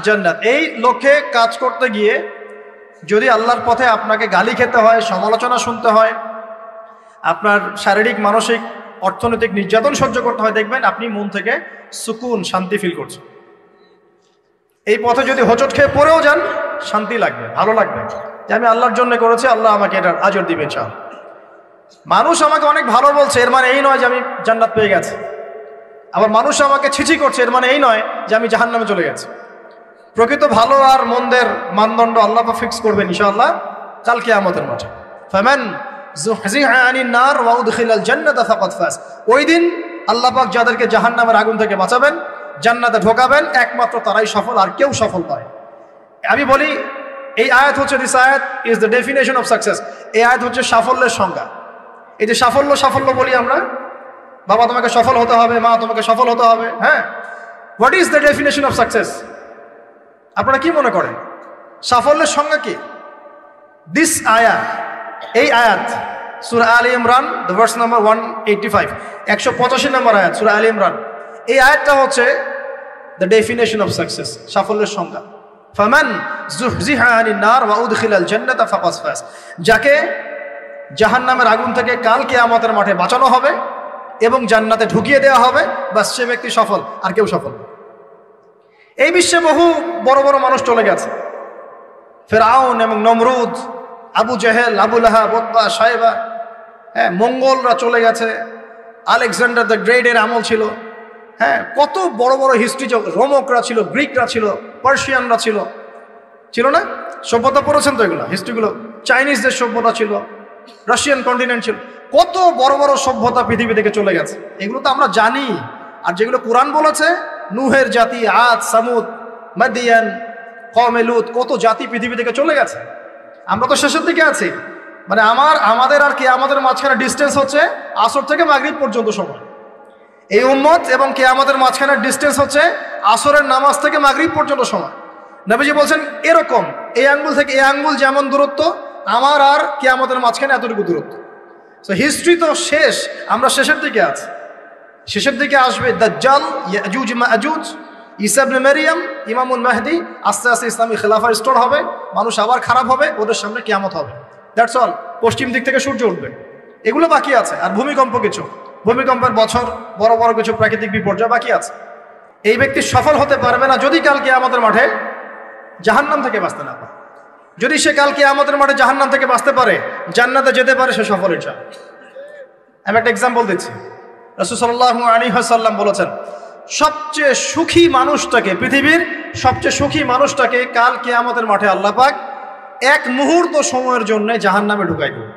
জান্নাত। এই লক্ষ্যে কাজ করতে গিয়ে যদি আল্লাহর পথে আপনাকে গালি খেতে হয়, সমালোচনা শুনতে হয়, আপনার শারীরিক, মানসিক, অর্থনৈতিক নির্যাতন সহ্য করতে হয়, দেখবেন আপনি মন থেকে সুকুন, শান্তি ফিল করছেন। এই পথে যদি হোঁচট খেয়ে পড়েও যান, শান্তি লাগবে, ভালো লাগবে যে আমি আল্লাহর জন্য করেছি, আল্লাহ আমাকে এটার আজর দিবেন। চাও মানুষ আমাকে অনেক ভালো বলছে, এর মানে এই নয় যে আমি জান্নাত পেয়ে গেছি। আবার মানুষ আমাকে ছিছি করছে, এর মানে এই নয় যে আমি জাহান্নামে চলে গেছি। প্রকৃত ভালো আর মন্দের মানদণ্ড আল্লাহ ফিক্স করবেন ইনশাআল্লাহ কাল কিয়ামতের মাঠে। ফামান যুহজিহা আনিন নার ওয়া উদখিলাল জান্নাতা ফাকাদ ফাজ। ওই দিন আল্লাহ পাক যাদেরকে জাহান্নামের আগুন থেকে বাঁচাবেন, জান্নাতে ঢোকাবেন, একমাত্র তারাই সফল, আর কেউ সফল নয়। আমি বলি এই আয়াত হচ্ছে, দিস আয়াত is the definition of success. এই আয়াত হচ্ছে সাফল্যের সংজ্ঞা। এই যে সাফল্য সাফল্য বলি আমরা, বাবা তোমাকে সফল হতে হবে, মা তোমাকে সফল হতে হবে, হ্যাঁ, what is the definition of success? আপনারা কি মনে করেন সাফল্যের সংজ্ঞা কি? দিস আয়াত, এই আয়াত সূরা আলে ইমরান, দ্য ভার্স নাম্বার 185, 185 নম্বর আয়াত সূরা আলে ইমরান। এই আয়াতটা হচ্ছে দ্য ডেফিনেশন অফ সাকসেস, সাফল্যের সংজ্ঞা। ফামান যুহজিহা আনিন নার ওয়া উদখিলাল জান্নাতা ফাকাদ ফাজ। যাকে জাহান্নামের আগুন থেকে কাল কিয়ামতের মাঠে বাঁচানো হবে এবং জান্নাতে ঢুকিয়ে দেওয়া হবে, বাস সে ব্যক্তি সফল, আর কেউ সফল না। এই বিশ্বে বহু বড় বড় মানুষ চলে গেছে, ফেরাউন এবং নমরুদ, আবু জেহেল, আবু লাহাব, উতবা, সাইবা, হ্যাঁ, মঙ্গলরা চলে গেছে, আলেকজান্ডার দ্য গ্রেটের আমল ছিল, হ্যাঁ, কত বড় বড় হিস্ট্রি, রোমকরা ছিল, গ্রিকরা ছিল, পার্সিয়ানরা ছিল, ছিল না? সভ্যতা পড়েছেন তো এগুলো, হিস্ট্রিগুলো। চাইনিজদের সভ্যতা ছিল, রাশিয়ান কন্টিনেন্ট ছিল, কত বড় বড় সভ্যতা পৃথিবী থেকে চলে গেছে। এগুলো তো আমরা জানি। আর যেগুলো কোরআন বলেছে, নুহের জাতি, আদ, সামুদ, মাদিয়ান, কওমে লূত, কত জাতি পৃথিবী থেকে চলে গেছে। আমরা তো শেষের দিকে আছি। মানে আমাদের আর কিয়ামতের মাঝখানে ডিস্টেন্স হচ্ছে আসর থেকে মাগরিব পর্যন্ত সময়। এই উম্মত এবং কিয়ামতের মাঝখানে ডিস্টেন্স হচ্ছে আসরের নামাজ থেকে মাগরিব পর্যন্ত সময়। নবীজি বলছেন এরকম, এই আঙ্গুল থেকে এই আঙ্গুল যেমন দূরত্ব, আমার আর কিয়ামতের মাঝখানে এতটুকু দূরত্ব। তো হিস্ট্রি তো শেষ, আমরা শেষের দিকে আছি। শেষের দিকে আসবে দাজ্জাল, ইয়াজুজ মাজুজ, ঈসা ইবনে মারইয়াম, ইমামুল মাহদি। আস্তে আস্তে ইসলামী খেলাফা রিস্টোর হবে, মানুষ আবার খারাপ হবে, ওদের সামনে কিয়ামত হবে। That's all. পশ্চিম দিক থেকে সূর্য উঠবে, এগুলো বাকি আছে। আর ভূমিকম্প, কিছু ভূমিকম্পের বছর, বড় বড় কিছু প্রাকৃতিক বিপর্যয় বাকি আছে। এই ব্যক্তি সফল হতে পারবে না যদি কাল কিয়ামতের মাঠে জাহান্নাম থেকে বাঁচতে না পারে। যদি সে কাল কিয়ামতের মাঠে জাহান্নাম থেকে বাঁচতে পারে, জান্নাতে যেতে পারে, সে সফল ইনশাআল্লাহ। আমি একটা এক্সাম্পল দিচ্ছি। রাসূল সাল্লাল্লাহু আলাইহি ওয়াসাল্লাম বলেছেন, সবচেয়ে সুখী মানুষটাকে, পৃথিবীর সবচেয়ে সুখী মানুষটাকে কাল কিয়ামতের মাঠে আল্লাহ পাক এক মুহূর্ত সময়ের জন্য জাহান্নামে ঢুকাই দেবে।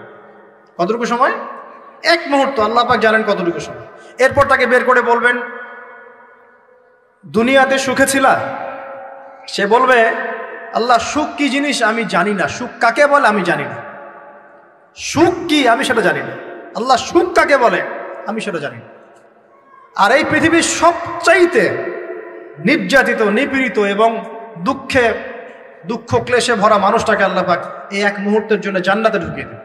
কতটুকু সময়? এক মুহূর্ত। আল্লাহ পাক জানেন কতটুকু সময়। এরপর তাকে বের করে বলবেন, দুনিয়াতে সুখে ছিলা? সে বলবে, আল্লাহ সুখ কি জিনিস আমি জানি না, সুখ কাকে বলে আমি জানি না, সুখ কি আমি সেটা জানি না। আল্লাহ সুখ কাকে বলে আমি সেটা জানি না। আর এই পৃথিবীর সবচাইতে নির্যাতিত, নিপীড়িত এবং দুঃখ ক্লেশে ভরা মানুষটাকে আল্লাহ পাক এই এক মুহূর্তের জন্য জান্নাতে ঢুকিয়ে দেবে,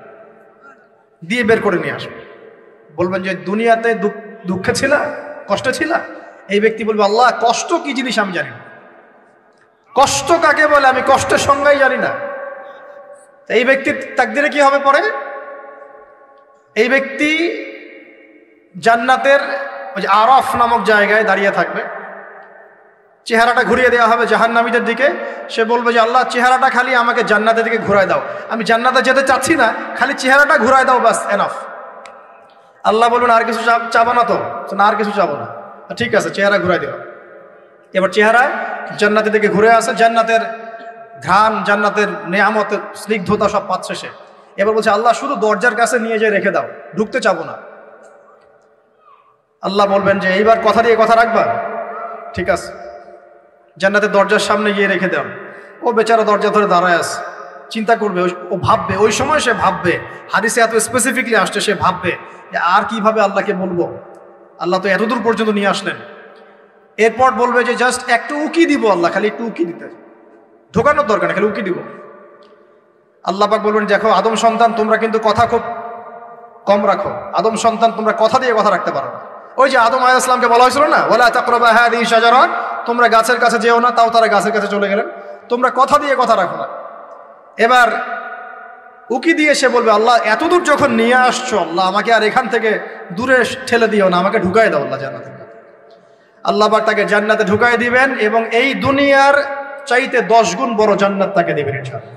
দিয়ে বের করে নিয়ে আসবে। বলবেন যে দুনিয়াতে দুঃখে ছিলা, কষ্টে ছিলা? এই ব্যক্তি বলবে, আল্লাহ কষ্ট কি জিনিস আমি জানি না, কষ্ট কাকে বলে আমি কষ্টের সংজ্ঞাই জানি না। এই ব্যক্তির তাকদিরে কি হবে পরে? এই ব্যক্তি জান্নাতের ওই যে আরাফ নামক জায়গায় দাঁড়িয়ে থাকবে, চেহারাটা ঘুরিয়ে দেওয়া হবে জাহান্নামীদের দিকে। সে বলবে যে আল্লাহ চেহারাটা খালি আমাকে জান্নাতের দিকে ঘুরায় দাও, আমি জান্নাতে যেতে চাচ্ছি না, খালি চেহারাটা ঘুরায় দাও, বাস এনাফ। আল্লাহ বলবেন আর কিছু চাবো না? তো না, আর কিছু চাবো না। ঠিক আছে, চেহারা ঘুরাই দেওয়া। এবার চেহারা জান্নাতের দিকে ঘুরে আসে, জান্নাতের ঘ্রাণ, জান্নাতের নেয়ামতের স্নিগ্ধতা সব পাচ্ছে সে। এবার বলছে আল্লাহ শুধু দরজার কাছে নিয়ে যেয়ে রেখে দাও, ঢুকতে চাবো না। আল্লাহ বলবেন যে এইবার কথা দিয়ে কথা রাখবা? ঠিক আছে, জান্নাতের দরজার সামনে গিয়ে রেখে দাও। ও বেচারা দরজা ধরে দাঁড়ায় আছে, চিন্তা করবে, ও ভাববে, ওই সময় সে ভাববে, হাদিসে এত স্পেসিফিকলি আসছে, সে ভাববে যে আর কিভাবে আল্লাহকে বলবো, আল্লাহ তো এতদূর পর্যন্ত নিয়ে আসলেন। এরপর বলবে যে জাস্ট একটু উকি দিব, আল্লাহ খালি একটু উকি দিতে, ঢোকানোর দরকার না, খালি উকি দিব। আল্লাহ পাক বলবেন, দেখো আদম সন্তান তোমরা কিন্তু কথা খুব কম রাখো, আদম সন্তান তোমরা কথা দিয়ে কথা রাখতে পারো না। ওই যে আদম আলাইহিস সালামকে বলা হয়েছিল না, ওয়ালা তাকরাবা হাযিহি শাজারা, তোমরা গাছের কাছে যেও না, তাও তারা গাছের কাছে চলে গেলেন। তোমরা কথা দিয়ে কথা রাখো না। এবার উকি দিয়ে সে বলবে, আল্লাহ এতদূর যখন নিয়ে আসছো, আল্লাহ আমাকে আর এখান থেকে দূরে ঠেলে দিও না, আমাকে ঢুকাই দাও আল্লাহ জান্নাতে। আল্লাহ পাক তাকে জান্নাতে ঢুকাই দিবেন এবং এই দুনিয়ার চাইতে 10 গুণ বড় জান্নাত তাকে দিবেন ইনশাআল্লাহ।